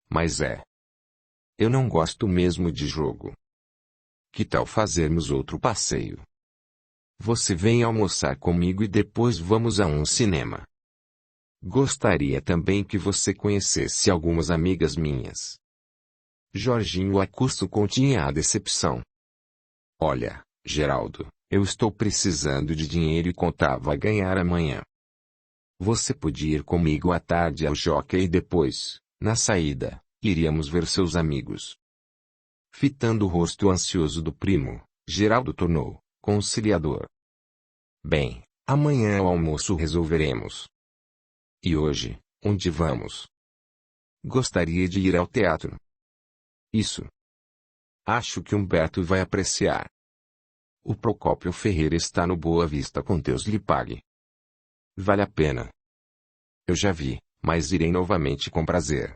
Mas eu não gosto mesmo de jogo. Que tal fazermos outro passeio? Você vem almoçar comigo e depois vamos a um cinema. Gostaria também que você conhecesse algumas amigas minhas. Jorginho a custo continha a decepção. Olha, Geraldo, eu estou precisando de dinheiro e contava ganhar amanhã. Você podia ir comigo à tarde ao jockey e depois, na saída, iríamos ver seus amigos. Fitando o rosto ansioso do primo, Geraldo tornou conciliador. Bem, amanhã ao almoço resolveremos. E hoje, onde vamos? Gostaria de ir ao teatro. Isso. Acho que Humberto vai apreciar. O Procópio Ferreira está no Boa Vista com Deus lhe pague. Vale a pena. Eu já vi, mas irei novamente com prazer.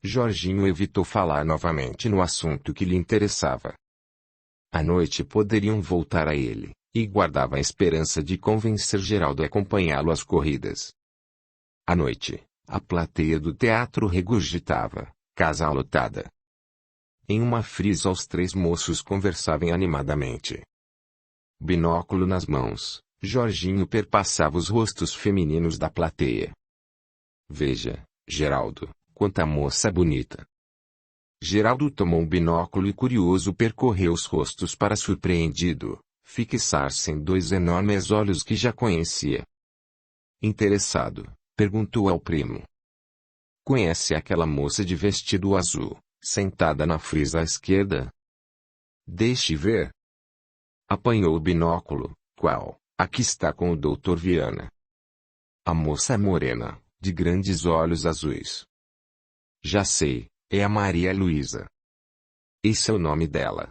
Jorginho evitou falar novamente no assunto que lhe interessava. À noite poderiam voltar a ele, e guardava a esperança de convencer Geraldo a acompanhá-lo às corridas. À noite, a plateia do teatro regurgitava, casa lotada. Em uma frisa os três moços conversavam animadamente. Binóculo nas mãos, Jorginho perpassava os rostos femininos da plateia. Veja, Geraldo, quanta moça bonita. Geraldo tomou um binóculo e curioso percorreu os rostos para surpreendido, fixar-se em dois enormes olhos que já conhecia. Interessado, perguntou ao primo. Conhece aquela moça de vestido azul, sentada na frisa à esquerda? Deixe ver. Apanhou o binóculo, qual? Aqui está com o Dr. Viana. A moça é morena, de grandes olhos azuis. Já sei, é a Maria Luísa. Esse é o nome dela.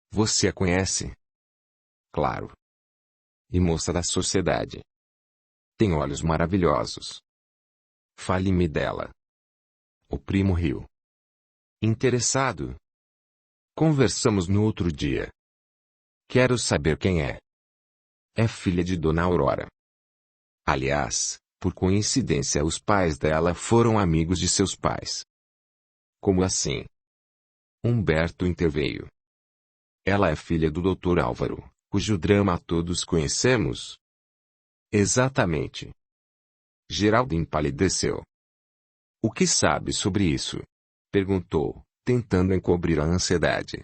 Você a conhece? Claro. E moça da sociedade. Tem olhos maravilhosos. Fale-me dela. O primo riu. Interessado? Conversamos no outro dia. Quero saber quem é. É filha de Dona Aurora. Aliás, por coincidência os pais dela foram amigos de seus pais. Como assim? Humberto interveio. Ela é filha do Dr. Álvaro, cujo drama todos conhecemos? Exatamente. Geraldo empalideceu. O que sabe sobre isso? Perguntou, tentando encobrir a ansiedade.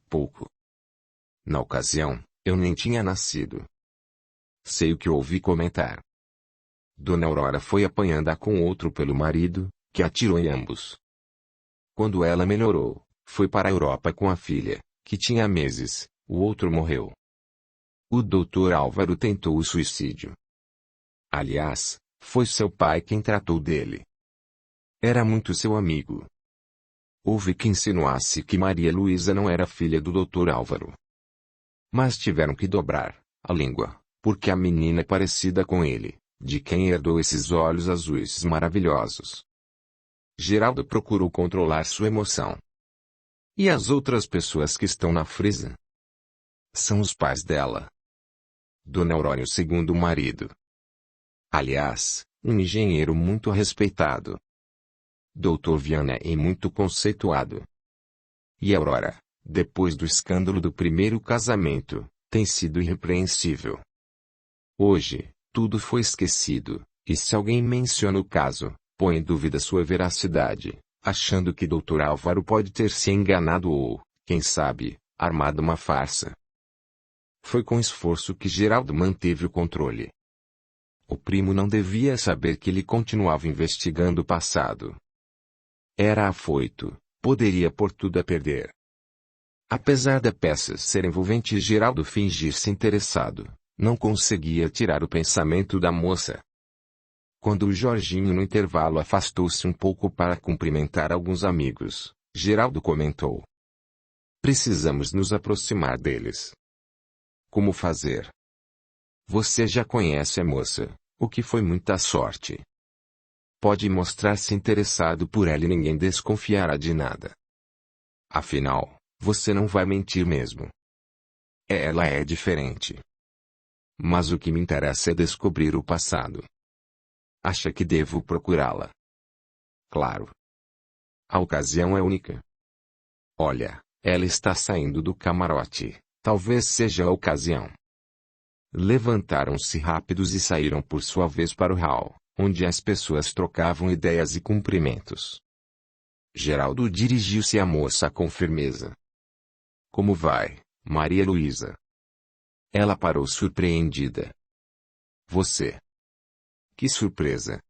Pouco. Na ocasião, eu nem tinha nascido. Sei o que ouvi comentar. Dona Aurora foi apanhada com outro pelo marido, que atirou em ambos. Quando ela melhorou, foi para a Europa com a filha, que tinha meses, o outro morreu. O Dr. Álvaro tentou o suicídio. Aliás, foi seu pai quem tratou dele. Era muito seu amigo. Houve que insinuasse que Maria Luísa não era filha do Dr. Álvaro. Mas tiveram que dobrar a língua, porque a menina é parecida com ele, de quem herdou esses olhos azuis maravilhosos. Geraldo procurou controlar sua emoção. E as outras pessoas que estão na frisa? São os pais dela. Dona Aurora e o segundo marido. Aliás, um engenheiro muito respeitado. Dr. Viana é muito conceituado. E Aurora, depois do escândalo do primeiro casamento, tem sido irrepreensível. Hoje, tudo foi esquecido, e se alguém menciona o caso, põe em dúvida sua veracidade, achando que Dr. Álvaro pode ter se enganado ou, quem sabe, armado uma farsa. Foi com esforço que Geraldo manteve o controle. O primo não devia saber que ele continuava investigando o passado. Era afoito, poderia pôr tudo a perder. Apesar da peça ser envolvente e Geraldo fingir-se interessado, não conseguia tirar o pensamento da moça. Quando o Jorginho no intervalo afastou-se um pouco para cumprimentar alguns amigos, Geraldo comentou. Precisamos nos aproximar deles. Como fazer? Você já conhece a moça, o que foi muita sorte. Pode mostrar-se interessado por ela e ninguém desconfiará de nada. Afinal, você não vai mentir mesmo. Ela é diferente. Mas o que me interessa é descobrir o passado. Acha que devo procurá-la? claro. A ocasião é única. Olha, ela está saindo do camarote, talvez seja a ocasião. Levantaram-se rápidos e saíram por sua vez para o hall, onde as pessoas trocavam ideias e cumprimentos. Geraldo dirigiu-se à moça com firmeza. Como vai, Maria Luísa? Ela parou surpreendida. Você? Que surpresa!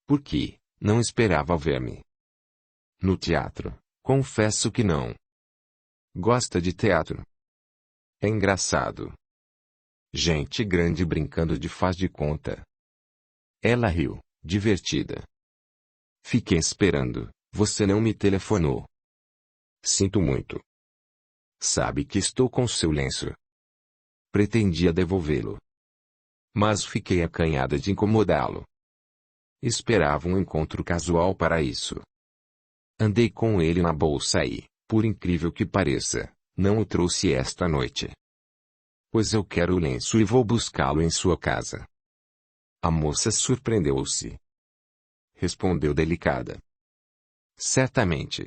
Por que, não esperava ver-me? No teatro, confesso que não. Gosta de teatro? É engraçado. Gente grande brincando de faz de conta. Ela riu, divertida. Fiquei esperando, você não me telefonou. Sinto muito. Sabe que estou com seu lenço. Pretendia devolvê-lo. Mas fiquei acanhada de incomodá-lo. Esperava um encontro casual para isso. Andei com ele na bolsa e, por incrível que pareça, não o trouxe esta noite. Pois eu quero o lenço e vou buscá-lo em sua casa. A moça surpreendeu-se. Respondeu delicada. Certamente.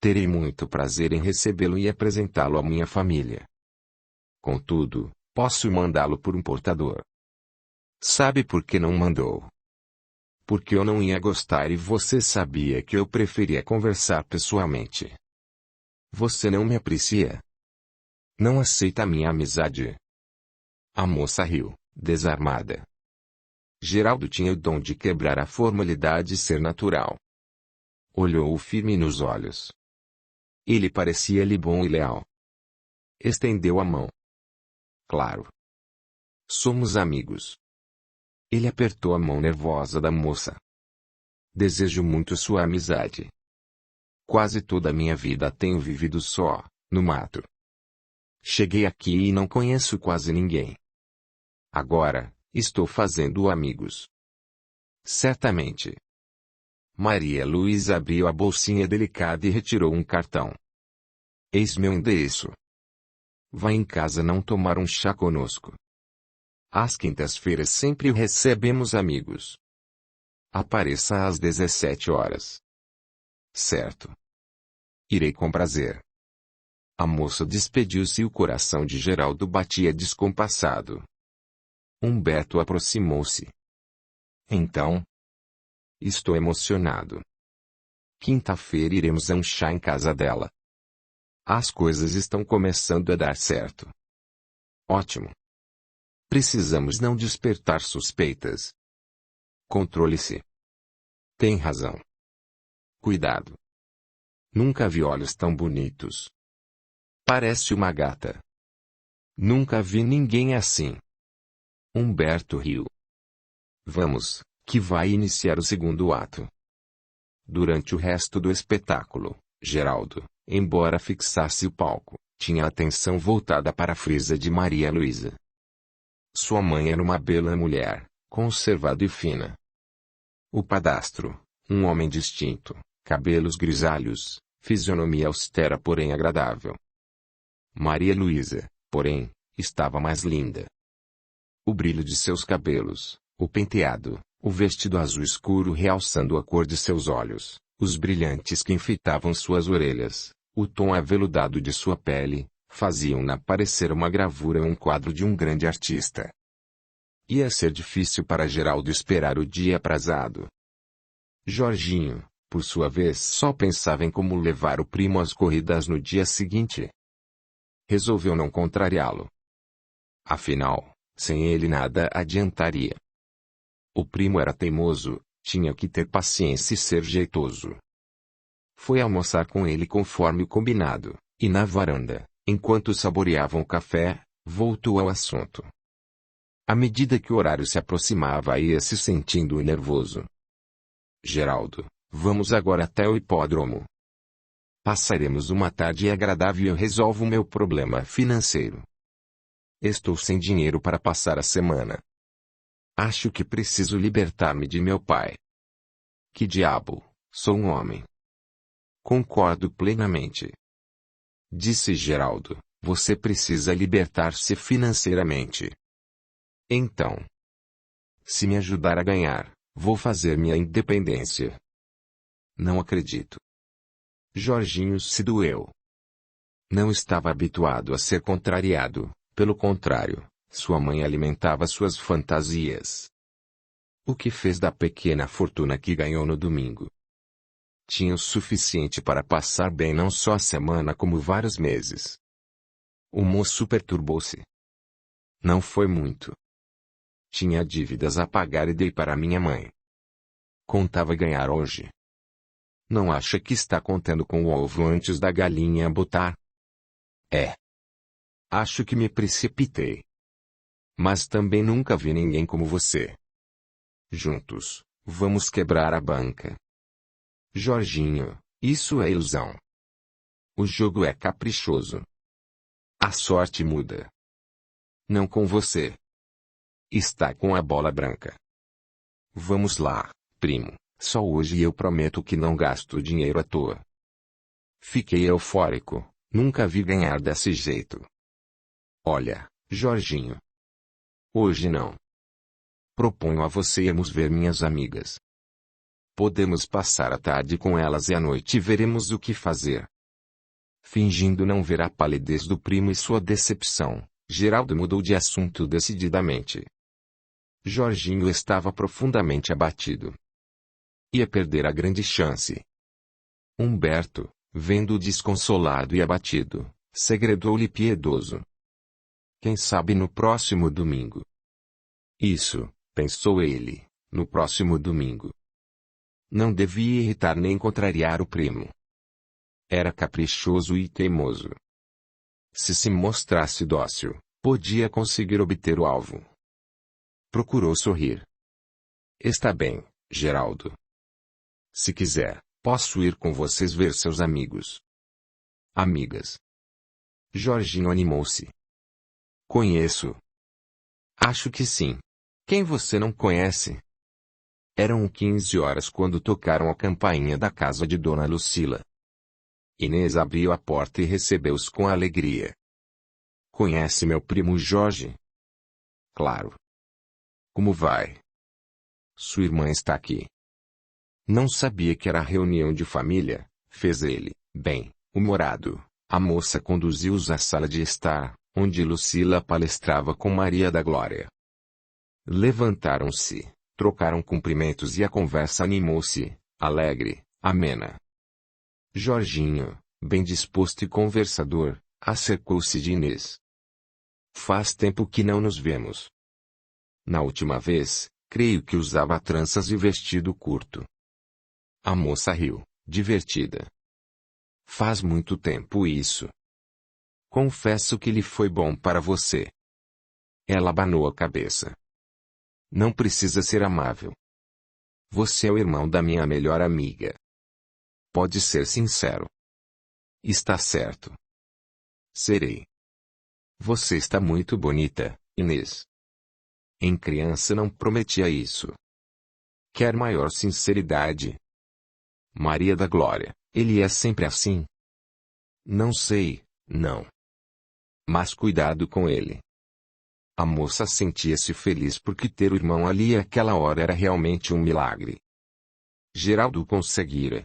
Terei muito prazer em recebê-lo e apresentá-lo à minha família. Contudo, posso mandá-lo por um portador. Sabe por que não mandou? Porque eu não ia gostar e você sabia que eu preferia conversar pessoalmente. Você não me aprecia? Não aceita a minha amizade? A moça riu, desarmada. Geraldo tinha o dom de quebrar a formalidade e ser natural. Olhou-o firme nos olhos. Ele parecia-lhe bom e leal. Estendeu a mão. Claro. Somos amigos. Ele apertou a mão nervosa da moça. Desejo muito sua amizade. Quase toda a minha vida tenho vivido só, no mato. Cheguei aqui e não conheço quase ninguém. Agora, estou fazendo amigos. Certamente. Maria Luísa abriu a bolsinha delicada e retirou um cartão. Eis meu endereço. Vá em casa não tomar um chá conosco. Às quintas-feiras sempre recebemos amigos. Apareça às 17 horas. Certo. Irei com prazer. A moça despediu-se e o coração de Geraldo batia descompassado. Humberto aproximou-se. Então? Estou emocionado. Quinta-feira iremos a um chá em casa dela. As coisas estão começando a dar certo. Ótimo. Precisamos não despertar suspeitas. Controle-se. Tem razão. Cuidado. Nunca vi olhos tão bonitos. Parece uma gata. Nunca vi ninguém assim. Humberto riu. Vamos, que vai iniciar o segundo ato. Durante o resto do espetáculo, Geraldo, embora fixasse o palco, tinha a atenção voltada para a frisa de Maria Luísa. Sua mãe era uma bela mulher, conservada e fina. O padastro, um homem distinto, cabelos grisalhos, fisionomia austera porém agradável. Maria Luísa, porém, estava mais linda. O brilho de seus cabelos, o penteado, o vestido azul escuro realçando a cor de seus olhos, os brilhantes que enfeitavam suas orelhas, o tom aveludado de sua pele, faziam-na parecer uma gravura em um quadro de um grande artista. Ia ser difícil para Geraldo esperar o dia aprazado. Jorginho, por sua vez, só pensava em como levar o primo às corridas no dia seguinte. Resolveu não contrariá-lo. Afinal, sem ele nada adiantaria. O primo era teimoso, tinha que ter paciência e ser jeitoso. Foi almoçar com ele conforme o combinado, e na varanda, enquanto saboreavam o café, voltou ao assunto. À medida que o horário se aproximava ia se sentindo nervoso. Geraldo, vamos agora até o hipódromo. Passaremos uma tarde agradável e eu resolvo meu problema financeiro. Estou sem dinheiro para passar a semana. Acho que preciso libertar-me de meu pai. Que diabo, sou um homem. Concordo plenamente. Disse Geraldo, você precisa libertar-se financeiramente. Então, se me ajudar a ganhar, vou fazer minha independência. Não acredito. Jorginho se doeu. Não estava habituado a ser contrariado, pelo contrário, sua mãe alimentava suas fantasias. O que fez da pequena fortuna que ganhou no domingo? Tinha o suficiente para passar bem não só a semana como vários meses. O moço perturbou-se. Não foi muito. Tinha dívidas a pagar e dei para minha mãe. Contava ganhar hoje. Não acha que está contando com o ovo antes da galinha botar? É. Acho que me precipitei. Mas também nunca vi ninguém como você. Juntos, vamos quebrar a banca. Jorginho, isso é ilusão. O jogo é caprichoso. A sorte muda. Não com você. Está com a bola branca. Vamos lá, primo, só hoje eu prometo que não gasto dinheiro à toa. Fiquei eufórico, nunca vi ganhar desse jeito. Olha, Jorginho. Hoje não. Proponho a você irmos ver minhas amigas. Podemos passar a tarde com elas e à noite veremos o que fazer. Fingindo não ver a palidez do primo e sua decepção, Geraldo mudou de assunto decididamente. Jorginho estava profundamente abatido. Ia perder a grande chance. Humberto, vendo-o desconsolado e abatido, segredou-lhe piedoso. Quem sabe no próximo domingo. Isso, pensou ele, no próximo domingo. Não devia irritar nem contrariar o primo. Era caprichoso e teimoso. Se mostrasse dócil, podia conseguir obter o alvo. Procurou sorrir. Está bem, Geraldo. Se quiser, posso ir com vocês ver seus amigos. Amigas. Jorginho animou-se. Conheço. Acho que sim. Quem você não conhece? Eram 15 horas quando tocaram a campainha da casa de Dona Lucila. Inês abriu a porta e recebeu-os com alegria. Conhece meu primo Jorge? Claro. Como vai? Sua irmã está aqui. Não sabia que era reunião de família, fez ele, bem, humorado. A moça conduziu-os à sala de estar, onde Lucila palestrava com Maria da Glória. Levantaram-se, trocaram cumprimentos e a conversa animou-se, alegre, amena. Jorginho, bem disposto e conversador, acercou-se de Inês. Faz tempo que não nos vemos. Na última vez, creio que usava tranças e vestido curto. A moça riu, divertida. Faz muito tempo isso. Confesso que lhe foi bom para você. Ela abanou a cabeça. Não precisa ser amável. Você é o irmão da minha melhor amiga. Pode ser sincero. Está certo. Serei. Você está muito bonita, Inês. Em criança não prometia isso. Quer maior sinceridade? Maria da Glória, ele é sempre assim? Não sei, não. Mas cuidado com ele. A moça sentia-se feliz porque ter o irmão ali àquela hora era realmente um milagre. Geraldo conseguira.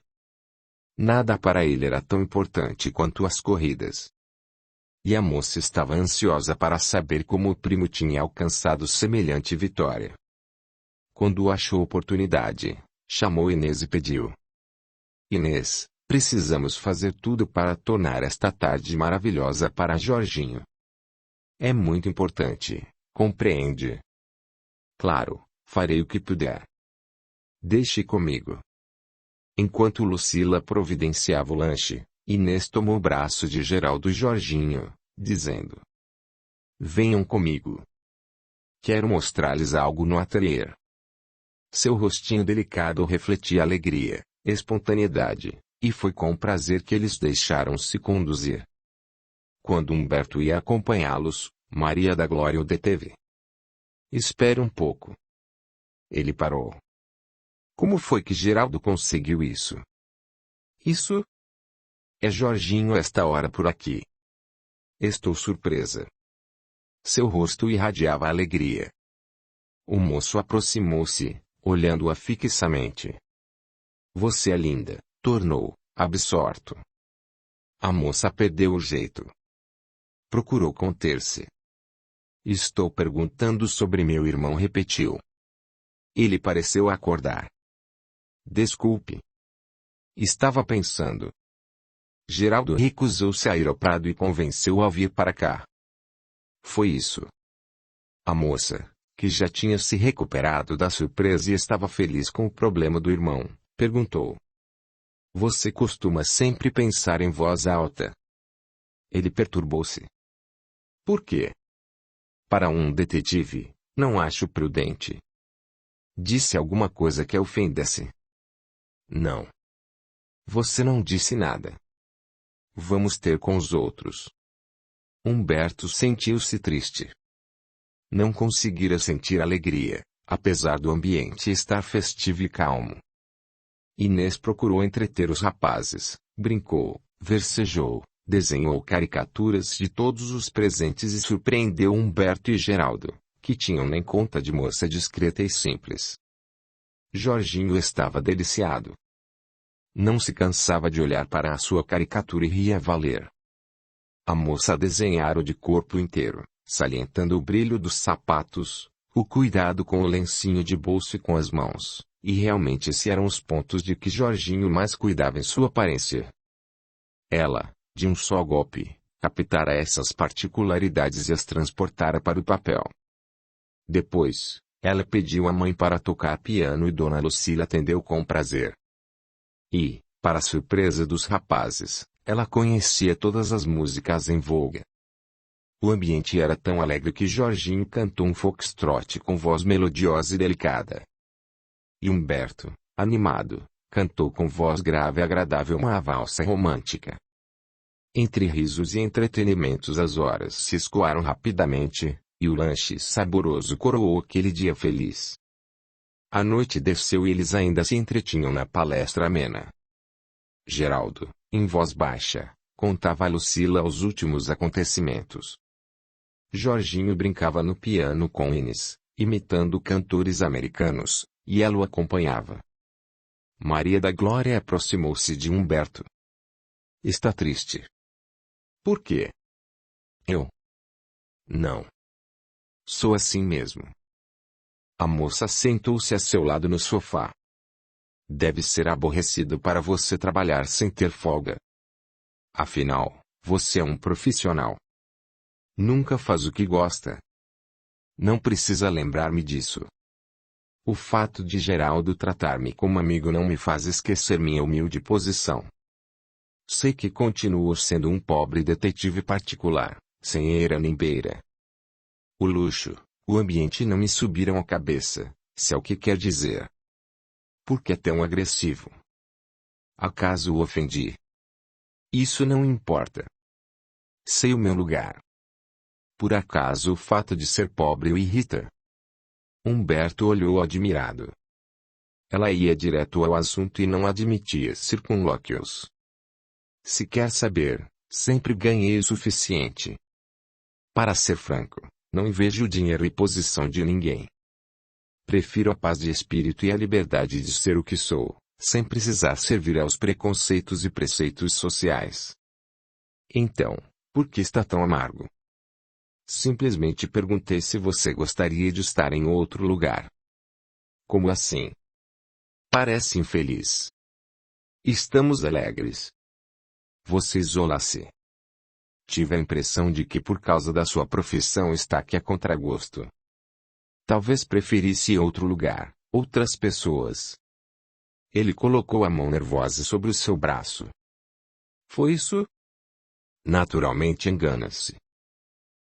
Nada para ele era tão importante quanto as corridas. E a moça estava ansiosa para saber como o primo tinha alcançado semelhante vitória. Quando achou oportunidade, chamou Inês e pediu. Inês, precisamos fazer tudo para tornar esta tarde maravilhosa para Jorginho. É muito importante, compreende? Claro, farei o que puder. Deixe comigo. Enquanto Lucila providenciava o lanche, Inês tomou o braço de Geraldo e Jorginho, dizendo. Venham comigo. Quero mostrar-lhes algo no ateliê. Seu rostinho delicado refletia alegria, espontaneidade, e foi com prazer que eles deixaram-se conduzir. Quando Humberto ia acompanhá-los, Maria da Glória o deteve. Espere um pouco. Ele parou. Como foi que Geraldo conseguiu isso? Isso? É Jorginho esta hora por aqui. Estou surpresa. Seu rosto irradiava alegria. O moço aproximou-se, olhando-a fixamente. Você é linda, tornou, absorto. A moça perdeu o jeito. Procurou conter-se. Estou perguntando sobre meu irmão, repetiu. Ele pareceu acordar. Desculpe. Estava pensando. Geraldo recusou-se a ir ao prado e convenceu-o a vir para cá. Foi isso. A moça, que já tinha se recuperado da surpresa e estava feliz com o problema do irmão, perguntou. Você costuma sempre pensar em voz alta. Ele perturbou-se. Por quê? Para um detetive, não acho prudente. Disse alguma coisa que a ofendesse? Não. Você não disse nada. Vamos ter com os outros. Humberto sentiu-se triste. Não conseguira sentir alegria, apesar do ambiente estar festivo e calmo. Inês procurou entreter os rapazes, brincou, versejou, desenhou caricaturas de todos os presentes e surpreendeu Humberto e Geraldo, que tinham nem conta de moça discreta e simples. Jorginho estava deliciado. Não se cansava de olhar para a sua caricatura e ria a valer. A moça desenhara de corpo inteiro, salientando o brilho dos sapatos, o cuidado com o lencinho de bolso e com as mãos, e realmente esses eram os pontos de que Jorginho mais cuidava em sua aparência. Ela, de um só golpe, captara essas particularidades e as transportara para o papel. Depois, ela pediu à mãe para tocar piano e Dona Lucília atendeu com prazer. E, para a surpresa dos rapazes, ela conhecia todas as músicas em voga. O ambiente era tão alegre que Jorginho cantou um foxtrot com voz melodiosa e delicada. E Humberto, animado, cantou com voz grave e agradável uma valsa romântica. Entre risos e entretenimentos as horas se escoaram rapidamente, e o lanche saboroso coroou aquele dia feliz. A noite desceu e eles ainda se entretinham na palestra amena. Geraldo, em voz baixa, contava a Lucila os últimos acontecimentos. Jorginho brincava no piano com Inês, imitando cantores americanos, e ela o acompanhava. Maria da Glória aproximou-se de Humberto. Está triste. Por quê? Eu? Não. Sou assim mesmo. A moça sentou-se a seu lado no sofá. Deve ser aborrecido para você trabalhar sem ter folga. Afinal, você é um profissional. Nunca faz o que gosta. Não precisa lembrar-me disso. O fato de Geraldo tratar-me como amigo não me faz esquecer minha humilde posição. Sei que continuo sendo um pobre detetive particular, sem eira nem beira. O luxo, o ambiente não me subiram à cabeça, se é o que quer dizer. Por que é tão agressivo? Acaso o ofendi? Isso não importa. Sei o meu lugar. Por acaso o fato de ser pobre o irrita? Humberto olhou admirado. Ela ia direto ao assunto e não admitia circunlóquios. Se quer saber, sempre ganhei o suficiente. Para ser franco, não invejo o dinheiro e posição de ninguém. Prefiro a paz de espírito e a liberdade de ser o que sou, sem precisar servir aos preconceitos e preceitos sociais. Então, por que está tão amargo? Simplesmente perguntei se você gostaria de estar em outro lugar. Como assim? Parece infeliz. Estamos alegres. Você isola-se. Tive a impressão de que por causa da sua profissão está aqui a contragosto. Talvez preferisse outro lugar, outras pessoas. Ele colocou a mão nervosa sobre o seu braço. Foi isso? Naturalmente engana-se.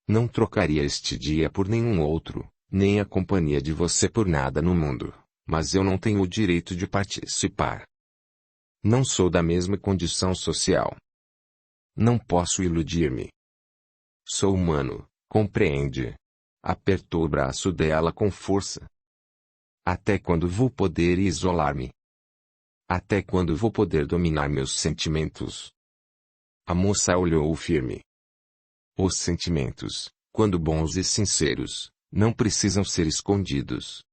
Não trocaria este dia por nenhum outro, nem a companhia de você por nada no mundo, mas eu não tenho o direito de participar. Não sou da mesma condição social. Não posso iludir-me. Sou humano, compreende? Apertou o braço dela com força. Até quando vou poder isolar-me? Até quando vou poder dominar meus sentimentos? A moça olhou-o firme. Os sentimentos, quando bons e sinceros, não precisam ser escondidos.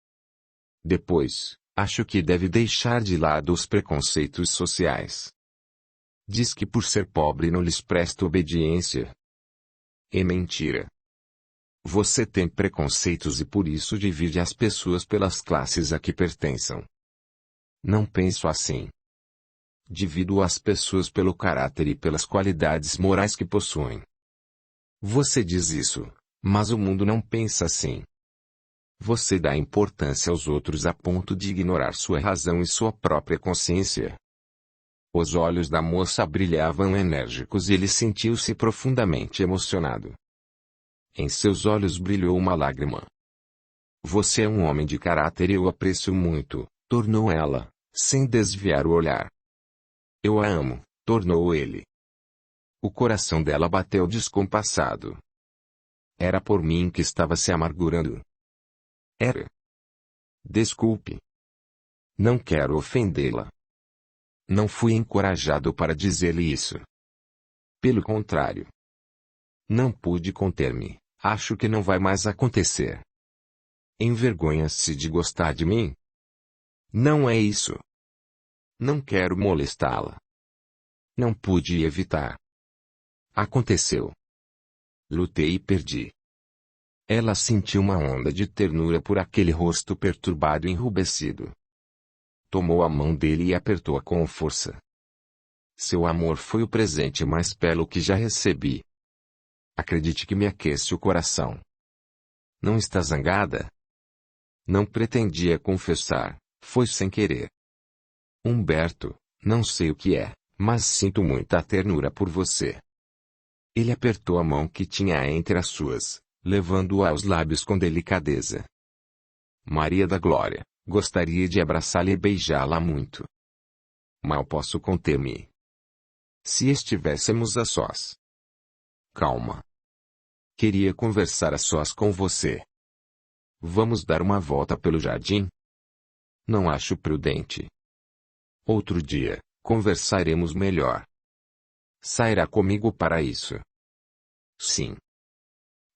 Depois, Acho que deve deixar de lado os preconceitos sociais. Diz que por ser pobre não lhes presta obediência. É mentira. Você tem preconceitos e por isso divide as pessoas pelas classes a que pertençam. Não penso assim. Divido as pessoas pelo caráter e pelas qualidades morais que possuem. Você diz isso, mas o mundo não pensa assim. Você dá importância aos outros a ponto de ignorar sua razão e sua própria consciência. Os olhos da moça brilhavam enérgicos e ele sentiu-se profundamente emocionado. Em seus olhos brilhou uma lágrima. Você é um homem de caráter e eu aprecio muito, tornou ela, sem desviar o olhar. Eu a amo, tornou ele. O coração dela bateu descompassado. Era por mim que estava se amargurando. Era. Desculpe. Não quero ofendê-la. Não fui encorajado para dizer-lhe isso. Pelo contrário. Não pude conter-me, acho que não vai mais acontecer. Envergonha-se de gostar de mim? Não é isso. Não quero molestá-la. Não pude evitar. Aconteceu. Lutei e perdi. Ela sentiu uma onda de ternura por aquele rosto perturbado e enrubescido. Tomou a mão dele e apertou-a com força. Seu amor foi o presente mais belo que já recebi. Acredite que me aquece o coração. Não está zangada? Não pretendia confessar, foi sem querer. Humberto, não sei o que é, mas sinto muita ternura por você. Ele apertou a mão que tinha entre as suas, levando-a aos lábios com delicadeza. Maria da Glória, gostaria de abraçá-la e beijá-la muito. Mal posso conter-me. Se estivéssemos a sós. Calma. Queria conversar a sós com você. Vamos dar uma volta pelo jardim? Não acho prudente. Outro dia, conversaremos melhor. Sairá comigo para isso? Sim.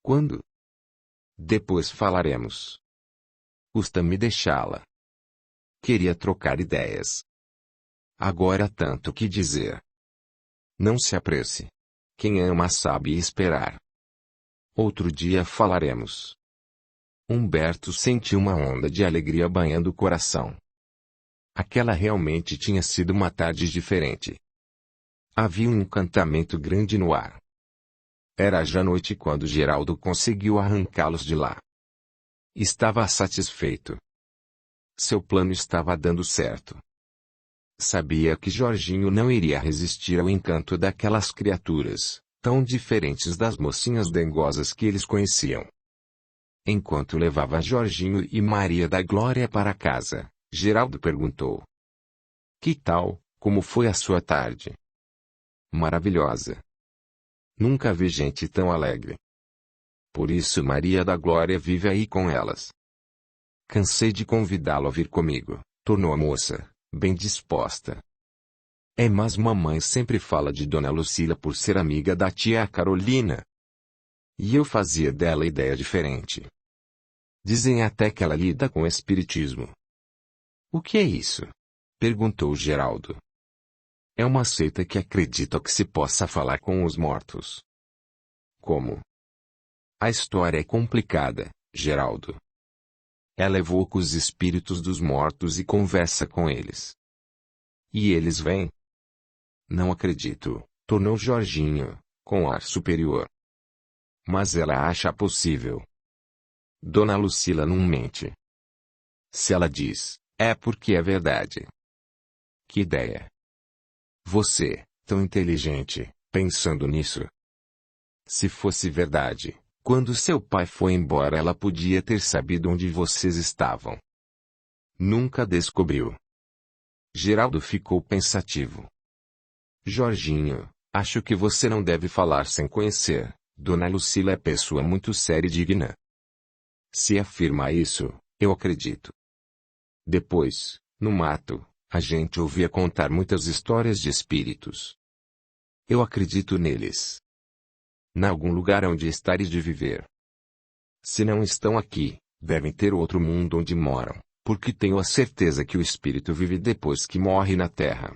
Quando? Depois falaremos. Custa-me deixá-la. Queria trocar ideias. Agora há tanto que dizer. Não se apresse. Quem ama sabe esperar. Outro dia falaremos. Humberto sentiu uma onda de alegria banhando o coração. Aquela realmente tinha sido uma tarde diferente. Havia um encantamento grande no ar. Era já noite quando Geraldo conseguiu arrancá-los de lá. Estava satisfeito. Seu plano estava dando certo. Sabia que Jorginho não iria resistir ao encanto daquelas criaturas, tão diferentes das mocinhas dengosas que eles conheciam. Enquanto levava Jorginho e Maria da Glória para casa, Geraldo perguntou: Que tal, como foi a sua tarde? Maravilhosa. Nunca vi gente tão alegre. Por isso Maria da Glória vive aí com elas. Cansei de convidá-lo a vir comigo, tornou a moça, bem disposta. Mas mamãe sempre fala de Dona Lucila por ser amiga da tia Carolina. E eu fazia dela ideia diferente. Dizem até que ela lida com espiritismo. O que é isso? Perguntou Geraldo. É uma seita que acredita que se possa falar com os mortos. Como? A história é complicada, Geraldo. Ela evoca os espíritos dos mortos e conversa com eles. E eles vêm? Não acredito, tornou Jorginho, com ar superior. Mas ela acha possível. Dona Lucila não mente. Se ela diz, é porque é verdade. Que ideia! Você, tão inteligente, pensando nisso. Se fosse verdade, quando seu pai foi embora ela podia ter sabido onde vocês estavam. Nunca descobriu. Geraldo ficou pensativo. Jorginho, acho que você não deve falar sem conhecer. Dona Lucila é pessoa muito séria e digna. Se afirma isso, eu acredito. Depois, no mato, a gente ouvia contar muitas histórias de espíritos. Eu acredito neles. Em algum lugar onde estares de viver. Se não estão aqui, devem ter outro mundo onde moram, Porque tenho a certeza que o espírito vive depois que morre na terra.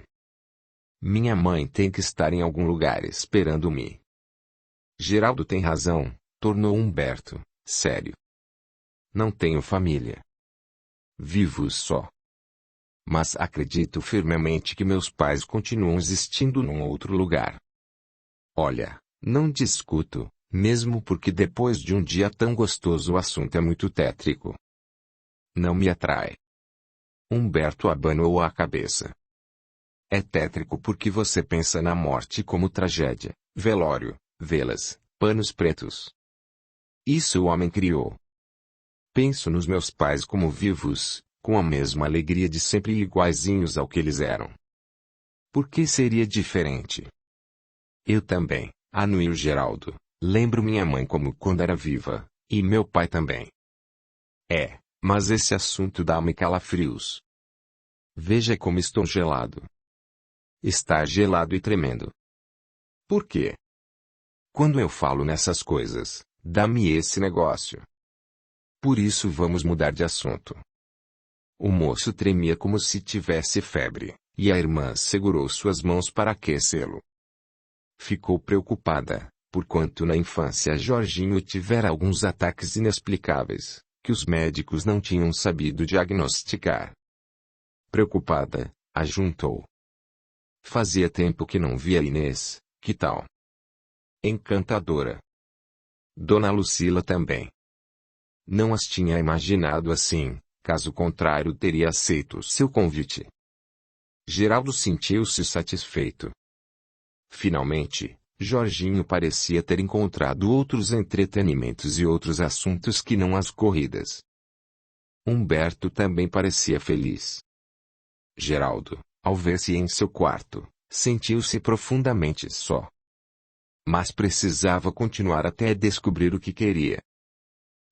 Minha mãe tem que estar em algum lugar esperando-me. Geraldo tem razão, tornou Humberto, sério. Não tenho família. Vivo só. Mas acredito firmemente que meus pais continuam existindo num outro lugar. Olha, não discuto, mesmo porque depois de um dia tão gostoso o assunto é muito tétrico. Não me atrai. Humberto abanou a cabeça. É tétrico porque você pensa na morte como tragédia, velório, velas, panos pretos. Isso o homem criou. Penso nos meus pais como vivos, com a mesma alegria de sempre e iguaizinhos ao que eles eram. Por que seria diferente? Eu também, anuiu Geraldo, lembro minha mãe como quando era viva, e meu pai também. Mas esse assunto dá-me calafrios. Veja como estou gelado. Está gelado e tremendo. Por quê? Quando eu falo nessas coisas, dá-me esse negócio. Por isso vamos mudar de assunto. O moço tremia como se tivesse febre, e a irmã segurou suas mãos para aquecê-lo. Ficou preocupada, porquanto na infância Jorginho tivera alguns ataques inexplicáveis, que os médicos não tinham sabido diagnosticar. Preocupada, ajuntou. Fazia tempo que não via Inês, que tal? Encantadora. Dona Lucila também. Não as tinha imaginado assim, caso contrário teria aceito seu convite. Geraldo sentiu-se satisfeito. Finalmente, Jorginho parecia ter encontrado outros entretenimentos e outros assuntos que não as corridas. Humberto também parecia feliz. Geraldo, ao ver-se em seu quarto, sentiu-se profundamente só. Mas precisava continuar até descobrir o que queria.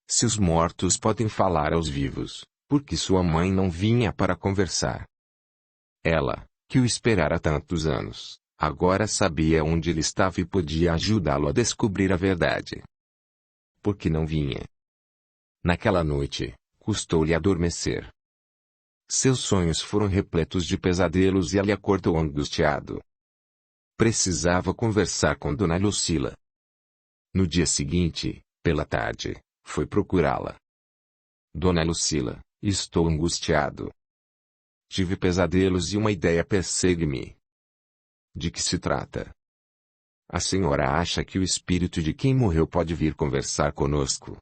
Se os mortos podem falar aos vivos, por que sua mãe não vinha para conversar? Ela, que o esperara há tantos anos, agora sabia onde ele estava e podia ajudá-lo a descobrir a verdade. Por que não vinha? Naquela noite, custou-lhe adormecer. Seus sonhos foram repletos de pesadelos e ele acordou angustiado. Precisava conversar com Dona Lucila. No dia seguinte, pela tarde, foi procurá-la. Dona Lucila, estou angustiado. Tive pesadelos e uma ideia persegue-me. De que se trata? A senhora acha que o espírito de quem morreu pode vir conversar conosco?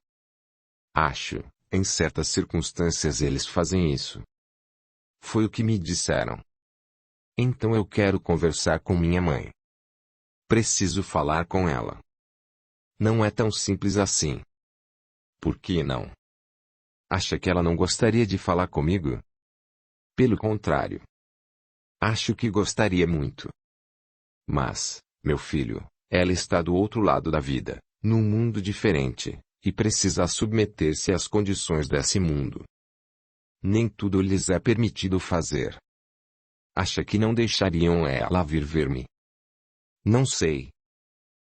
Acho, em certas circunstâncias eles fazem isso. Foi o que me disseram. Então eu quero conversar com minha mãe. Preciso falar com ela. Não é tão simples assim. Por que não? Acha que ela não gostaria de falar comigo? Pelo contrário. Acho que gostaria muito. Mas, meu filho, ela está do outro lado da vida, num mundo diferente, e precisa submeter-se às condições desse mundo. Nem tudo lhes é permitido fazer. Acha que não deixariam ela vir ver-me? Não sei.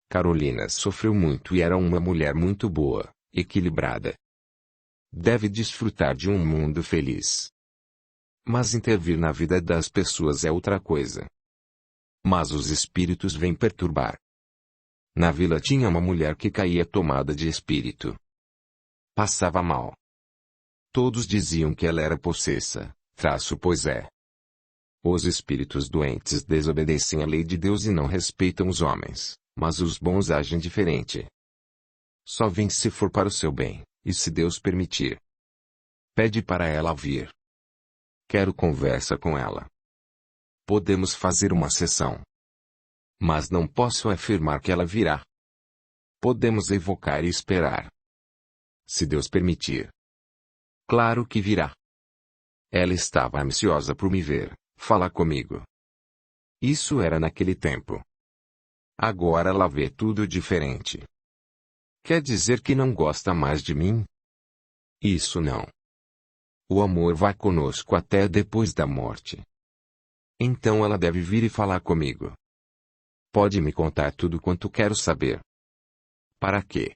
Carolina sofreu muito e era uma mulher muito boa, equilibrada. Deve desfrutar de um mundo feliz. Mas intervir na vida das pessoas é outra coisa. Mas os espíritos vêm perturbar. Na vila tinha uma mulher que caía tomada de espírito. Passava mal. Todos diziam que ela era possessa, pois é. Os espíritos doentes desobedecem à lei de Deus e não respeitam os homens, mas os bons agem diferente. Só vem se for para o seu bem, e se Deus permitir. Pede para ela vir. Quero conversa com ela. Podemos fazer uma sessão. Mas não posso afirmar que ela virá. Podemos evocar e esperar. Se Deus permitir. Claro que virá. Ela estava ansiosa por me ver, falar comigo. Isso era naquele tempo. Agora ela vê tudo diferente. Quer dizer que não gosta mais de mim? Isso não. O amor vai conosco até depois da morte. Então ela deve vir e falar comigo. Pode me contar tudo quanto quero saber. Para quê?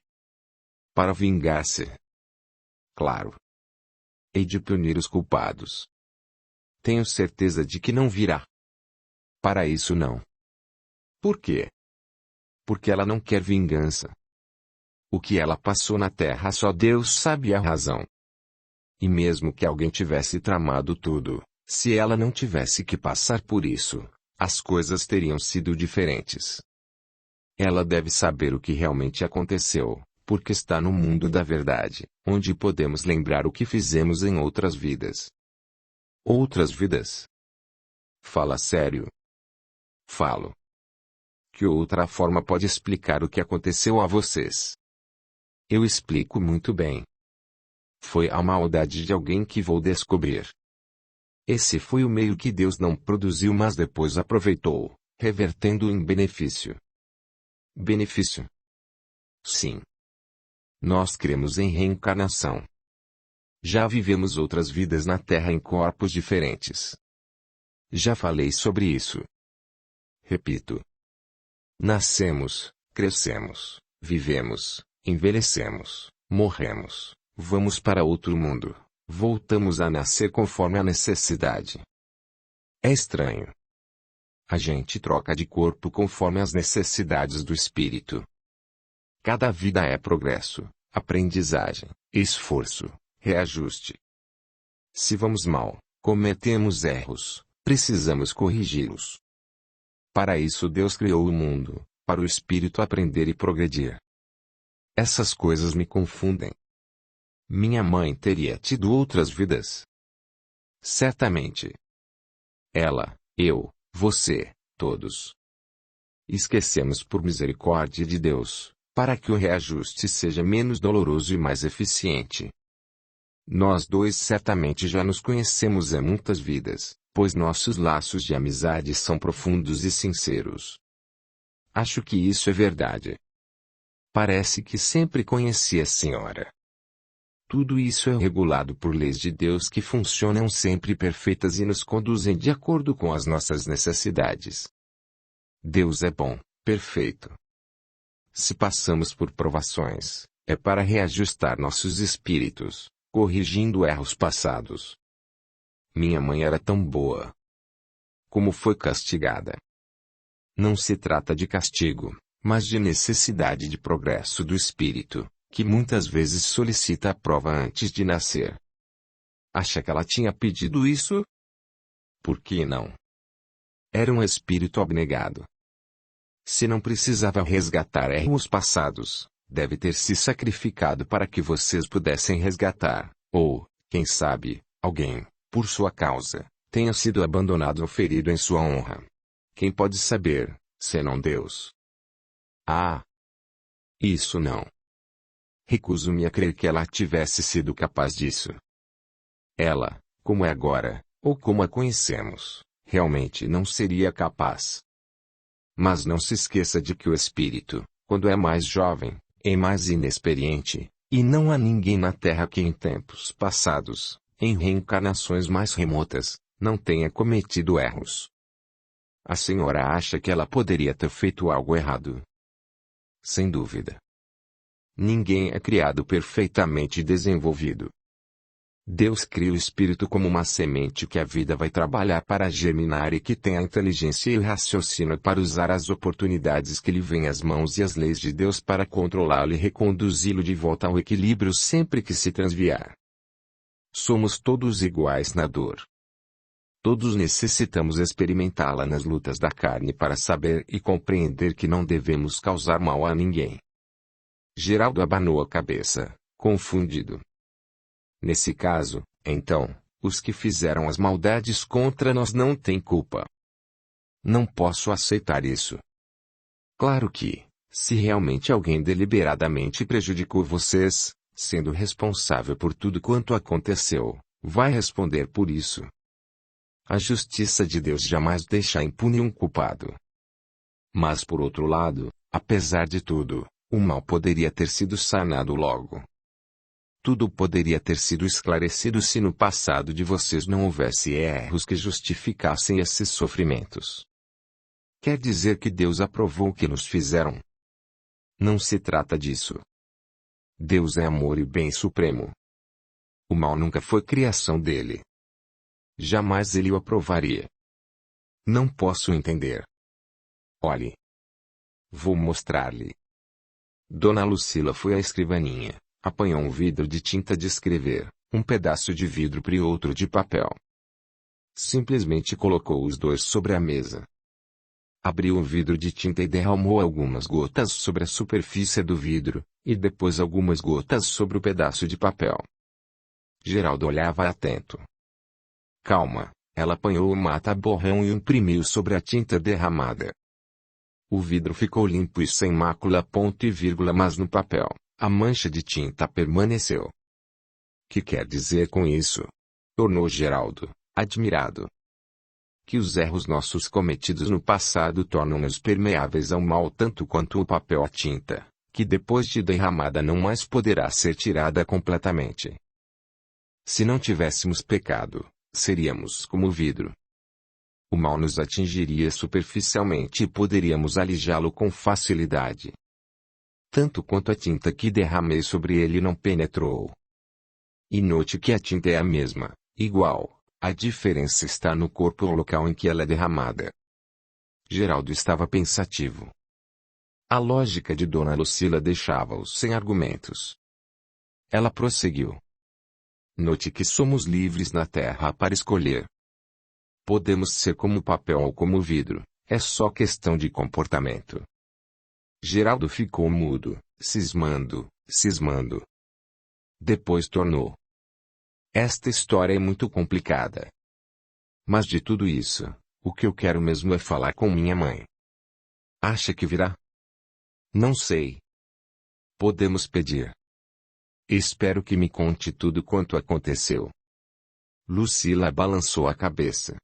Para vingar-se. Claro. Hei de punir os culpados. Tenho certeza de que não virá. Para isso não. Por quê? Porque ela não quer vingança. O que ela passou na terra só Deus sabe a razão. E mesmo que alguém tivesse tramado tudo, se ela não tivesse que passar por isso, as coisas teriam sido diferentes. Ela deve saber o que realmente aconteceu, porque está no mundo da verdade, onde podemos lembrar o que fizemos em outras vidas. Outras vidas? Fala sério. Falo. Que outra forma pode explicar o que aconteceu a vocês? Eu explico muito bem. Foi a maldade de alguém que vou descobrir. Esse foi o meio que Deus não produziu, mas depois aproveitou, revertendo em benefício. Benefício? Sim. Nós cremos em reencarnação. Já vivemos outras vidas na Terra em corpos diferentes. Já falei sobre isso. Repito. Nascemos, crescemos, vivemos, envelhecemos, morremos, vamos para outro mundo, voltamos a nascer conforme a necessidade. É estranho. A gente troca de corpo conforme as necessidades do espírito. Cada vida é progresso, aprendizagem, esforço, reajuste. Se vamos mal, cometemos erros, precisamos corrigi-los. Para isso Deus criou o mundo, para o espírito aprender e progredir. Essas coisas me confundem. Minha mãe teria tido outras vidas? Certamente. Ela, eu, você, todos. Esquecemos por misericórdia de Deus, para que o reajuste seja menos doloroso e mais eficiente. Nós dois certamente já nos conhecemos há muitas vidas, pois nossos laços de amizade são profundos e sinceros. Acho que isso é verdade. Parece que sempre conheci a senhora. Tudo isso é regulado por leis de Deus que funcionam sempre perfeitas e nos conduzem de acordo com as nossas necessidades. Deus é bom, perfeito. Se passamos por provações, é para reajustar nossos espíritos, corrigindo erros passados. Minha mãe era tão boa. Como foi castigada? Não se trata de castigo, mas de necessidade de progresso do espírito, que muitas vezes solicita a prova antes de nascer. Acha que ela tinha pedido isso? Por que não? Era um espírito abnegado. Se não precisava resgatar erros passados, deve ter se sacrificado para que vocês pudessem resgatar, ou, quem sabe, alguém, por sua causa, tenha sido abandonado ou ferido em sua honra. Quem pode saber, senão Deus? Ah! Isso não. Recuso-me a crer que ela tivesse sido capaz disso. Ela, como é agora, ou como a conhecemos, realmente não seria capaz. Mas não se esqueça de que o espírito, quando é mais jovem, é mais inexperiente, e não há ninguém na Terra que em tempos passados, em reencarnações mais remotas, não tenha cometido erros. A senhora acha que ela poderia ter feito algo errado? Sem dúvida. Ninguém é criado perfeitamente desenvolvido. Deus cria o espírito como uma semente que a vida vai trabalhar para germinar e que tem a inteligência e o raciocínio para usar as oportunidades que lhe vêm às mãos e as leis de Deus para controlá-lo e reconduzi-lo de volta ao equilíbrio sempre que se transviar. Somos todos iguais na dor. Todos necessitamos experimentá-la nas lutas da carne para saber e compreender que não devemos causar mal a ninguém. Geraldo abanou a cabeça, confundido. Nesse caso, então, os que fizeram as maldades contra nós não têm culpa. Não posso aceitar isso. Claro que, se realmente alguém deliberadamente prejudicou vocês, sendo responsável por tudo quanto aconteceu, vai responder por isso. A justiça de Deus jamais deixa impune um culpado. Mas por outro lado, apesar de tudo, o mal poderia ter sido sanado logo. Tudo poderia ter sido esclarecido se no passado de vocês não houvesse erros que justificassem esses sofrimentos. Quer dizer que Deus aprovou o que nos fizeram? Não se trata disso. Deus é amor e bem supremo. O mal nunca foi criação dele. Jamais ele o aprovaria. Não posso entender. Olhe. Vou mostrar-lhe. Dona Lucila foi à escrivaninha, apanhou um vidro de tinta de escrever, um pedaço de vidro e outro de papel. Simplesmente colocou os dois sobre a mesa. Abriu um vidro de tinta e derramou algumas gotas sobre a superfície do vidro, e depois algumas gotas sobre o pedaço de papel. Geraldo olhava atento. Calma, ela apanhou o mata-borrão e imprimiu sobre a tinta derramada. O vidro ficou limpo e sem mácula ponto e vírgula, mas no papel, a mancha de tinta permaneceu. Que quer dizer com isso? Tornou Geraldo, admirado. Que os erros nossos cometidos no passado tornam-nos permeáveis ao mal tanto quanto o papel a tinta, que depois de derramada não mais poderá ser tirada completamente. Se não tivéssemos pecado, seríamos como o vidro. O mal nos atingiria superficialmente e poderíamos alijá-lo com facilidade. Tanto quanto a tinta que derramei sobre ele não penetrou. E note que a tinta é a mesma, igual, a diferença está no corpo ou local em que ela é derramada. Geraldo estava pensativo. A lógica de Dona Lucila deixava-o sem argumentos. Ela prosseguiu. Note que somos livres na terra para escolher. Podemos ser como papel ou como vidro, é só questão de comportamento. Geraldo ficou mudo, cismando. Depois tornou. Esta história é muito complicada. Mas de tudo isso, o que eu quero mesmo é falar com minha mãe. Acha que virá? Não sei. Podemos pedir. Espero que me conte tudo quanto aconteceu. Lucila balançou a cabeça.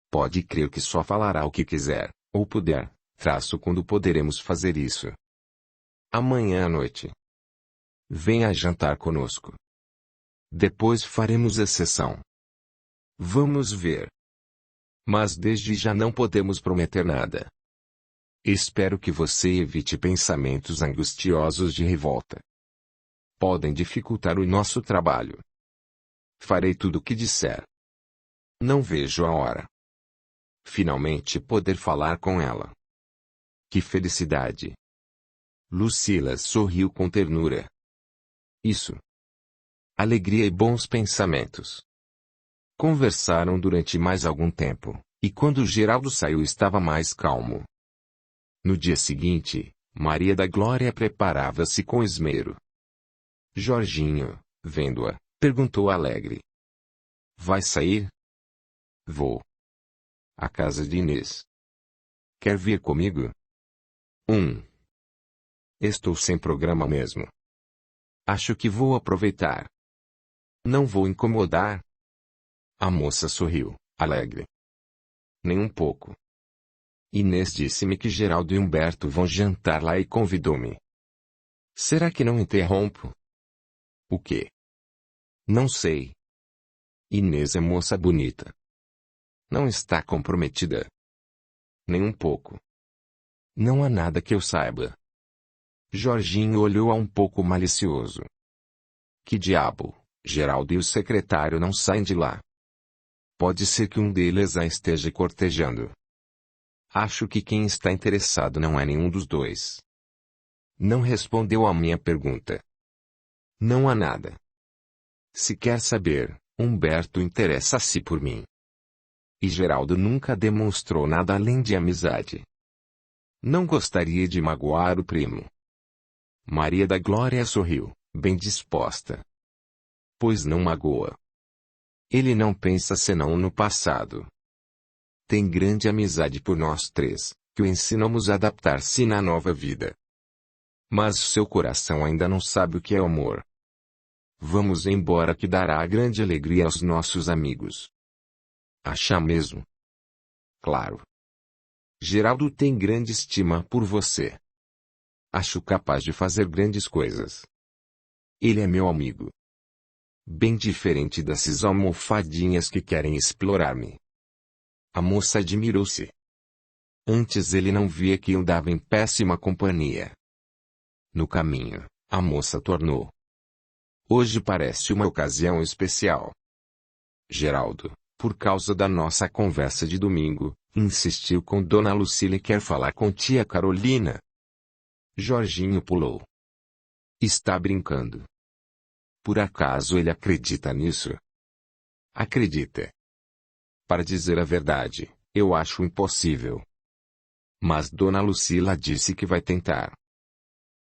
Pode crer que só falará o que quiser, ou puder, quando poderemos fazer isso. Amanhã à noite. Venha jantar conosco. Depois faremos a sessão. Vamos ver. Mas desde já não podemos prometer nada. Espero que você evite pensamentos angustiosos de revolta. Podem dificultar o nosso trabalho. Farei tudo o que disser. Não vejo a hora. Finalmente poder falar com ela. Que felicidade! Lucila sorriu com ternura. Isso. Alegria e bons pensamentos. Conversaram durante mais algum tempo, e quando Geraldo saiu estava mais calmo. No dia seguinte, Maria da Glória preparava-se com esmero. Jorginho, vendo-a, perguntou alegre. Vai sair? Vou. À casa de Inês. Quer vir comigo? Estou sem programa mesmo. Acho que vou aproveitar. Não vou incomodar? A moça sorriu, alegre. Nem um pouco. Inês disse-me que Geraldo e Humberto vão jantar lá e convidou-me. Será que não interrompo? O quê? Não sei. Inês é moça bonita. Não está comprometida. Nem um pouco. Não há nada que eu saiba. Jorginho olhou-a um pouco malicioso. Que diabo, Geraldo e o secretário não saem de lá. Pode ser que um deles a esteja cortejando. Acho que quem está interessado não é nenhum dos dois. Não respondeu à minha pergunta. Não há nada. Se quer saber, Humberto interessa-se por mim. E Geraldo nunca demonstrou nada além de amizade. Não gostaria de magoar o primo. Maria da Glória sorriu, bem disposta. Pois não magoa. Ele não pensa senão no passado. Tem grande amizade por nós três, que o ensinamos a adaptar-se na nova vida. Mas seu coração ainda não sabe o que é amor. Vamos embora que dará grande alegria aos nossos amigos. Acha mesmo? Claro. Geraldo tem grande estima por você. Acho capaz de fazer grandes coisas. Ele é meu amigo. Bem diferente dessas almofadinhas que querem explorar-me. A moça admirou-se. Antes ele não via que andava em péssima companhia. No caminho, a moça tornou. Hoje parece uma ocasião especial. Geraldo, por causa da nossa conversa de domingo, insistiu com Dona Lucila e quer falar com tia Carolina. Jorginho pulou. Está brincando. Por acaso ele acredita nisso? Acredita. Para dizer a verdade, eu acho impossível. Mas Dona Lucila disse que vai tentar.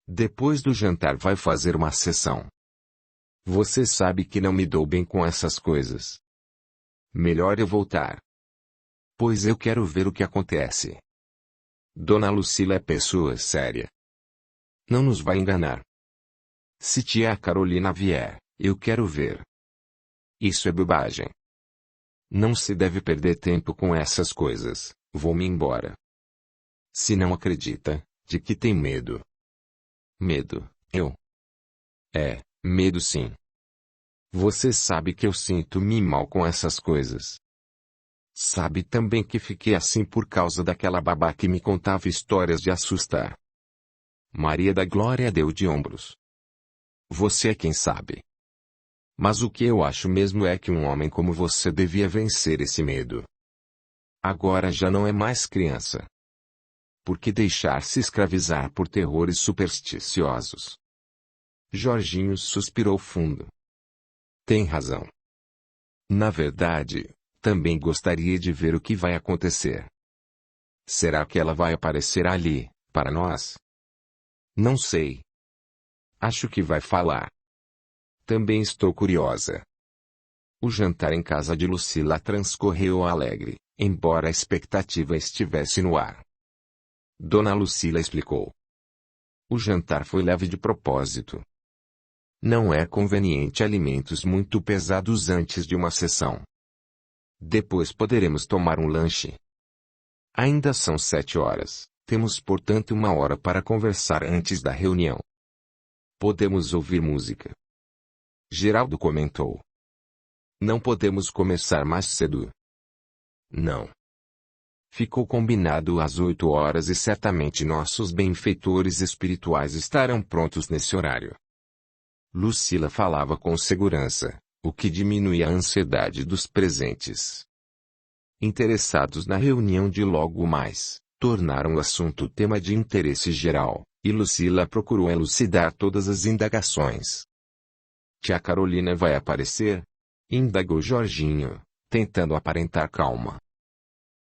Depois do jantar vai fazer uma sessão. Você sabe que não me dou bem com essas coisas. Melhor eu voltar. Pois eu quero ver o que acontece. Dona Lucila é pessoa séria. Não nos vai enganar. Se tia Carolina vier, eu quero ver. Isso é bobagem. Não se deve perder tempo com essas coisas, vou-me embora. Se não acredita, de que tem medo? Medo, eu? Medo sim. Você sabe que eu sinto-me mal com essas coisas. Sabe também que fiquei assim por causa daquela babá que me contava histórias de assustar. Maria da Glória deu de ombros. Você é quem sabe. Mas o que eu acho mesmo é que um homem como você devia vencer esse medo. Agora já não é mais criança. Por que deixar-se escravizar por terrores supersticiosos? Jorginho suspirou fundo. Tem razão. Na verdade, também gostaria de ver o que vai acontecer. Será que ela vai aparecer ali, para nós? Não sei. Acho que vai falar. Também estou curiosa. O jantar em casa de Lucila transcorreu alegre, embora a expectativa estivesse no ar. Dona Lucila explicou. O jantar foi leve de propósito. Não é conveniente alimentos muito pesados antes de uma sessão. Depois poderemos tomar um lanche. Ainda são 7 horas, temos portanto 1 hora para conversar antes da reunião. Podemos ouvir música. Geraldo comentou. Não podemos começar mais cedo. Não. Ficou combinado às 8 horas e certamente nossos benfeitores espirituais estarão prontos nesse horário. Lucila falava com segurança, o que diminuía a ansiedade dos presentes. Interessados na reunião de logo mais, tornaram o assunto tema de interesse geral, e Lucila procurou elucidar todas as indagações. Tia Carolina vai aparecer? Indagou Jorginho, tentando aparentar calma.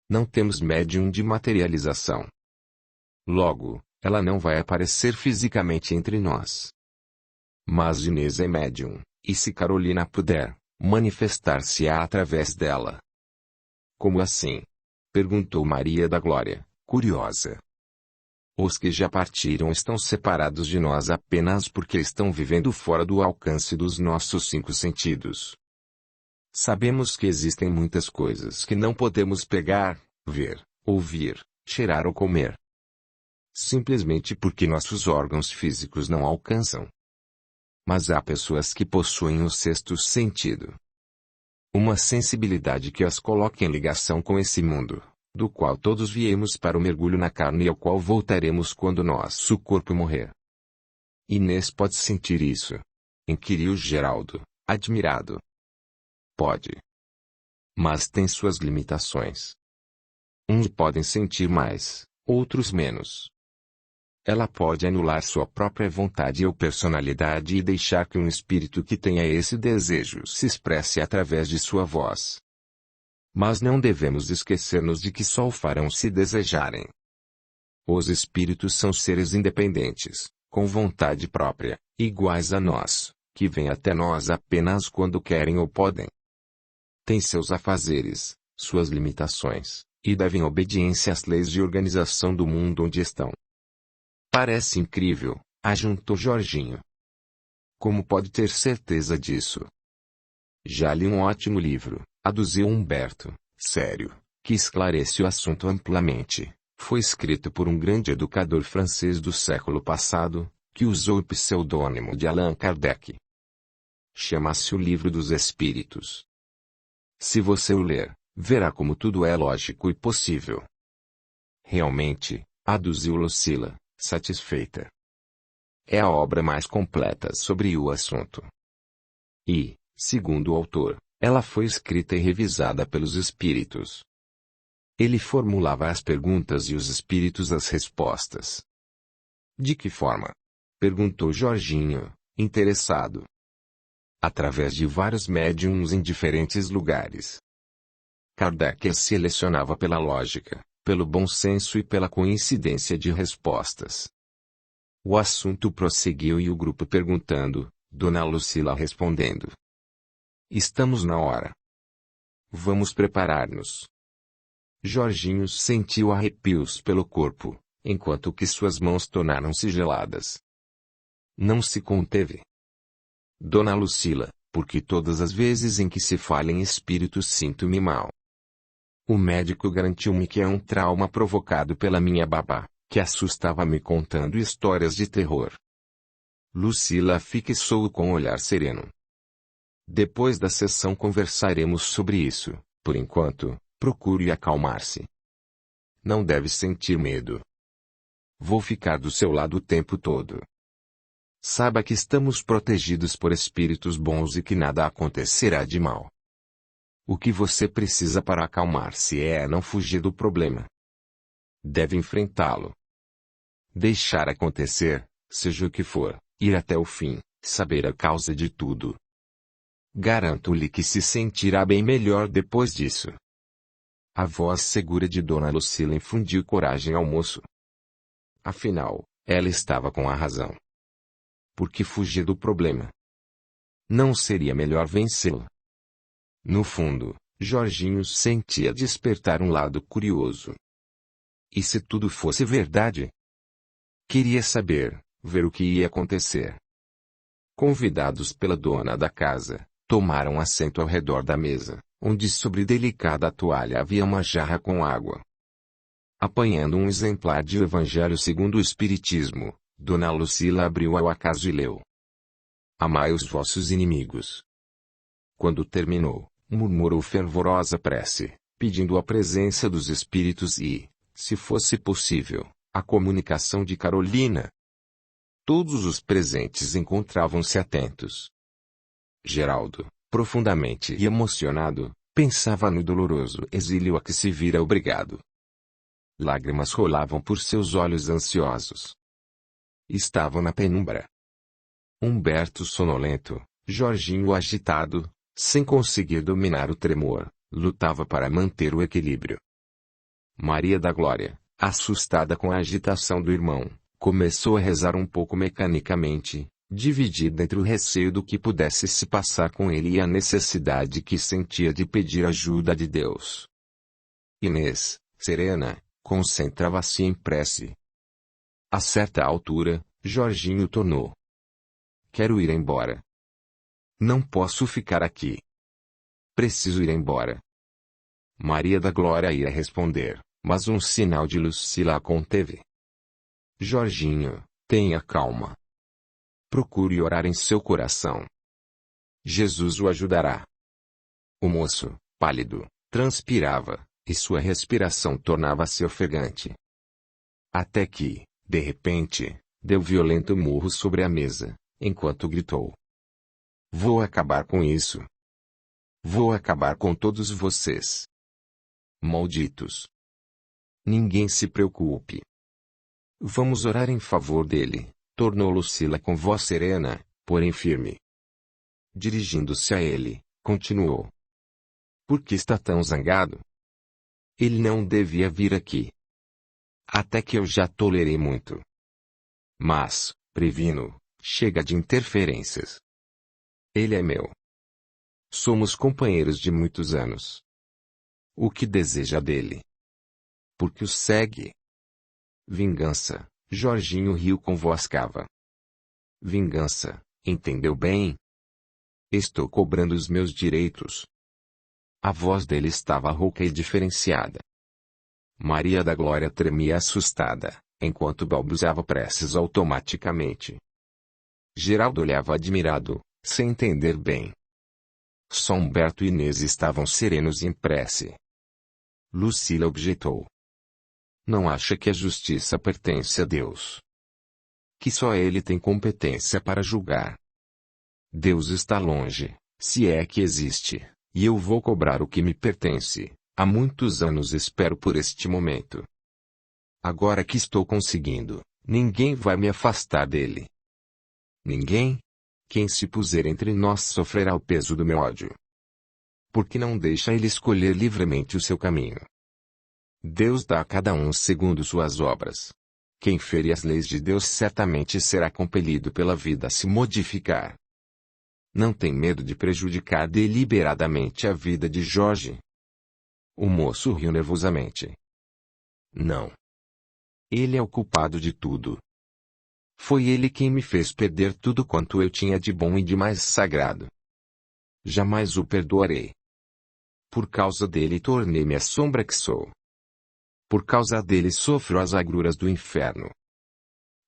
Não temos médium de materialização. Logo, ela não vai aparecer fisicamente entre nós. Mas Inês é médium, e se Carolina puder, manifestar-se-á através dela. Como assim? Perguntou Maria da Glória, curiosa. Os que já partiram estão separados de nós apenas porque estão vivendo fora do alcance dos nossos 5 sentidos. Sabemos que existem muitas coisas que não podemos pegar, ver, ouvir, cheirar ou comer. Simplesmente porque nossos órgãos físicos não alcançam. Mas há pessoas que possuem o 6º sentido. Uma sensibilidade que as coloca em ligação com esse mundo, do qual todos viemos para o mergulho na carne e ao qual voltaremos quando nosso corpo morrer. Inês pode sentir isso? Inquiriu Geraldo, admirado. Pode. Mas tem suas limitações. Uns podem sentir mais, outros menos. Ela pode anular sua própria vontade ou personalidade e deixar que um espírito que tenha esse desejo se expresse através de sua voz. Mas não devemos esquecer-nos de que só o farão se desejarem. Os espíritos são seres independentes, com vontade própria, iguais a nós, que vêm até nós apenas quando querem ou podem. Têm seus afazeres, suas limitações, e devem obediência às leis de organização do mundo onde estão. Parece incrível, ajuntou Jorginho. Como pode ter certeza disso? Já li um ótimo livro, aduziu Humberto, sério, que esclarece o assunto amplamente. Foi escrito por um grande educador francês do século passado, que usou o pseudônimo de Allan Kardec. Chama-se O Livro dos Espíritos. Se você o ler, verá como tudo é lógico e possível. Realmente, aduziu Lucila, satisfeita. É a obra mais completa sobre o assunto. E, segundo o autor, ela foi escrita e revisada pelos espíritos. Ele formulava as perguntas e os espíritos as respostas. De que forma? Perguntou Jorginho, interessado. Através de vários médiums em diferentes lugares. Kardec as selecionava pela lógica, pelo bom senso e pela coincidência de respostas. O assunto prosseguiu e o grupo perguntando, Dona Lucila respondendo. Estamos na hora. Vamos preparar-nos. Jorginho sentiu arrepios pelo corpo, enquanto que suas mãos tornaram-se geladas. Não se conteve. Dona Lucila, porque todas as vezes em que se fala em espíritos sinto-me mal. O médico garantiu-me que é um trauma provocado pela minha babá, que assustava-me contando histórias de terror. Lucila fixou-o com um olhar sereno. Depois da sessão conversaremos sobre isso. Por enquanto, procure acalmar-se. Não deve sentir medo. Vou ficar do seu lado o tempo todo. Saiba que estamos protegidos por espíritos bons e que nada acontecerá de mal. O que você precisa para acalmar-se é não fugir do problema. Deve enfrentá-lo. Deixar acontecer, seja o que for, ir até o fim, saber a causa de tudo. Garanto-lhe que se sentirá bem melhor depois disso. A voz segura de Dona Lucila infundiu coragem ao moço. Afinal, ela estava com a razão. Por que fugir do problema? Não seria melhor vencê-lo? No fundo, Jorginho sentia despertar um lado curioso. E se tudo fosse verdade? Queria saber, ver o que ia acontecer. Convidados pela dona da casa, tomaram assento ao redor da mesa, onde sobre delicada toalha havia uma jarra com água. Apanhando um exemplar de O Evangelho segundo o Espiritismo, Dona Lucila abriu ao acaso e leu. Amai os vossos inimigos. Quando terminou, murmurou fervorosa prece, pedindo a presença dos espíritos e, se fosse possível, a comunicação de Carolina. Todos os presentes encontravam-se atentos. Geraldo, profundamente emocionado, pensava no doloroso exílio a que se vira obrigado. Lágrimas rolavam por seus olhos ansiosos. Estavam na penumbra. Humberto sonolento, Jorginho agitado, sem conseguir dominar o tremor, lutava para manter o equilíbrio. Maria da Glória, assustada com a agitação do irmão, começou a rezar um pouco mecanicamente, dividida entre o receio do que pudesse se passar com ele e a necessidade que sentia de pedir ajuda de Deus. Inês, serena, concentrava-se em prece. A certa altura, Jorginho tornou. Quero ir embora. Não posso ficar aqui. Preciso ir embora. Maria da Glória ia responder, mas um sinal de Lucila a conteve. Jorginho, tenha calma. Procure orar em seu coração. Jesus o ajudará. O moço, pálido, transpirava, e sua respiração tornava-se ofegante. Até que, de repente, deu violento murro sobre a mesa, enquanto gritou. Vou acabar com isso. Vou acabar com todos vocês. Malditos. Ninguém se preocupe. Vamos orar em favor dele, tornou Lucila com voz serena, porém firme. Dirigindo-se a ele, continuou. Por que está tão zangado? Ele não devia vir aqui. Até que eu já tolerei muito. Mas, previno, chega de interferências. Ele é meu. Somos companheiros de muitos anos. O que deseja dele? Porque o segue. Vingança, Jorginho riu com voz cava. Vingança, entendeu bem? Estou cobrando os meus direitos. A voz dele estava rouca e diferenciada. Maria da Glória tremia assustada, enquanto balbuciava preces automaticamente. Geraldo olhava admirado, sem entender bem. Só Humberto e Inês estavam serenos em prece. Lucila objetou. Não acha que a justiça pertence a Deus? Que só Ele tem competência para julgar? Deus está longe, se é que existe, e eu vou cobrar o que me pertence. Há muitos anos espero por este momento. Agora que estou conseguindo, ninguém vai me afastar dele. Ninguém? Quem se puser entre nós sofrerá o peso do meu ódio. Porque não deixa ele escolher livremente o seu caminho. Deus dá a cada um segundo suas obras. Quem fere as leis de Deus certamente será compelido pela vida a se modificar. Não tem medo de prejudicar deliberadamente a vida de Jorge? O moço riu nervosamente. Não. Ele é o culpado de tudo. Foi ele quem me fez perder tudo quanto eu tinha de bom e de mais sagrado. Jamais o perdoarei. Por causa dele tornei-me a sombra que sou. Por causa dele sofro as agruras do inferno.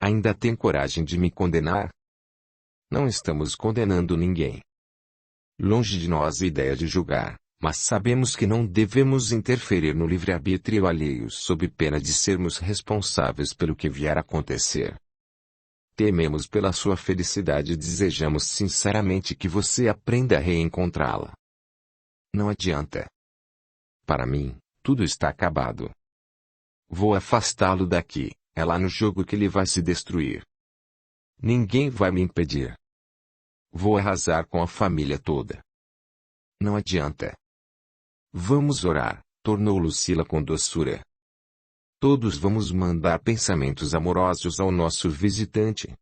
Ainda tem coragem de me condenar? Não estamos condenando ninguém. Longe de nós a ideia de julgar, mas sabemos que não devemos interferir no livre-arbítrio alheio sob pena de sermos responsáveis pelo que vier a acontecer. Tememos pela sua felicidade e desejamos sinceramente que você aprenda a reencontrá-la. Não adianta. Para mim, tudo está acabado. Vou afastá-lo daqui, é lá no jogo que ele vai se destruir. Ninguém vai me impedir. Vou arrasar com a família toda. Não adianta. Vamos orar, tornou Lucila com doçura. Todos vamos mandar pensamentos amorosos ao nosso visitante.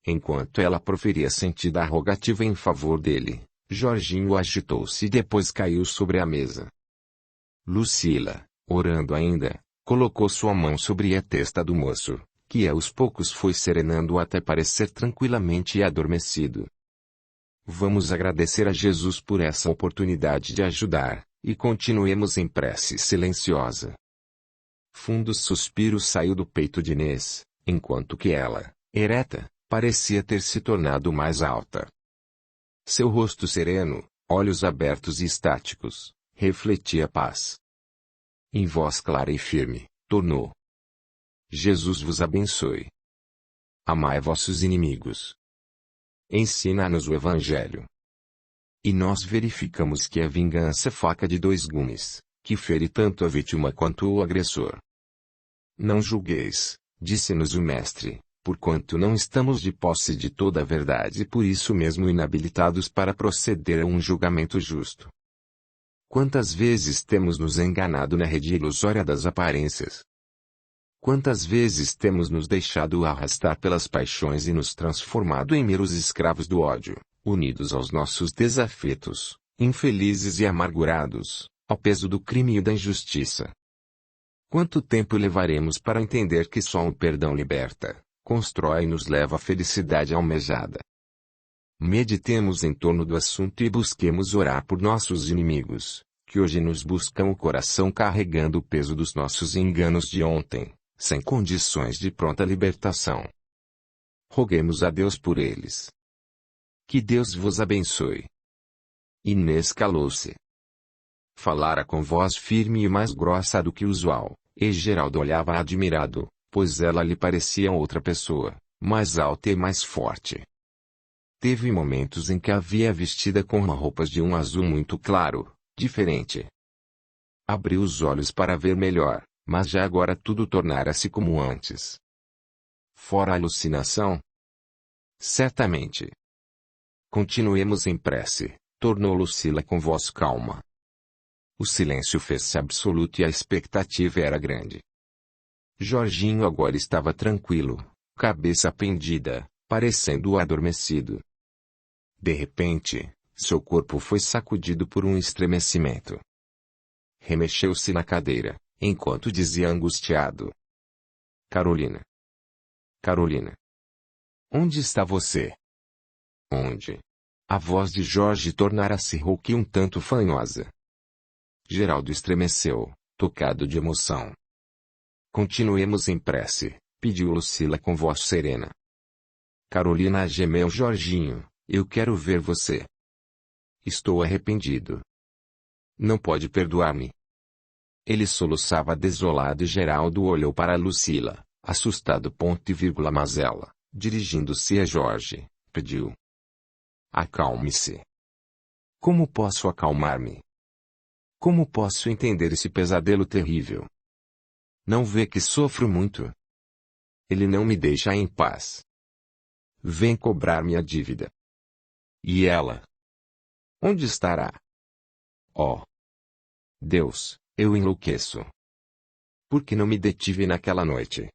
Enquanto ela proferia sentida rogativa em favor dele, Jorginho agitou-se e depois caiu sobre a mesa. Lucila, orando ainda, colocou sua mão sobre a testa do moço, que aos poucos foi serenando até parecer tranquilamente adormecido. Vamos agradecer a Jesus por essa oportunidade de ajudar, e continuemos em prece silenciosa. Fundo suspiro saiu do peito de Inês, enquanto que ela, ereta, parecia ter se tornado mais alta. Seu rosto sereno, olhos abertos e estáticos, refletia paz. Em voz clara e firme, tornou: Jesus vos abençoe. Amai vossos inimigos. Ensina-nos o Evangelho. E nós verificamos que a vingança é faca de dois gumes, que fere tanto a vítima quanto o agressor. Não julgueis, disse-nos o Mestre, porquanto não estamos de posse de toda a verdade e por isso mesmo inabilitados para proceder a um julgamento justo. Quantas vezes temos nos enganado na rede ilusória das aparências? Quantas vezes temos nos deixado arrastar pelas paixões e nos transformado em meros escravos do ódio, unidos aos nossos desafetos, infelizes e amargurados, ao peso do crime e da injustiça? Quanto tempo levaremos para entender que só o perdão liberta, constrói e nos leva à felicidade almejada? Meditemos em torno do assunto e busquemos orar por nossos inimigos, que hoje nos buscam o coração carregando o peso dos nossos enganos de ontem, sem condições de pronta libertação. Roguemos a Deus por eles. Que Deus vos abençoe. Inês calou-se. Falara com voz firme e mais grossa do que usual, e Geraldo olhava admirado, pois ela lhe parecia outra pessoa, mais alta e mais forte. Teve momentos em que a via vestida com roupas de um azul muito claro, diferente. Abriu os olhos para ver melhor, mas já agora tudo tornara-se como antes. Fora a alucinação? Certamente. Continuemos em prece, tornou Lucila com voz calma. O silêncio fez-se absoluto e a expectativa era grande. Jorginho agora estava tranquilo, cabeça pendida, parecendo adormecido. De repente, seu corpo foi sacudido por um estremecimento. Remexeu-se na cadeira, enquanto dizia angustiado: Carolina. Carolina. Onde está você? Onde? A voz de Jorge tornara-se rouca e um tanto fanhosa. Geraldo estremeceu, tocado de emoção. Continuemos em prece, pediu Lucila com voz serena. Carolina, gemeu Jorginho, eu quero ver você. Estou arrependido. Não pode perdoar-me. Ele soluçava desolado e Geraldo olhou para Lucila, assustado. Mas ela, dirigindo-se a Jorge, pediu: Acalme-se. Como posso acalmar-me? Como posso entender esse pesadelo terrível? Não vê que sofro muito? Ele não me deixa em paz. Vem cobrar minha dívida. E ela? Onde estará? Oh! Deus, eu enlouqueço. Por que não me detive naquela noite?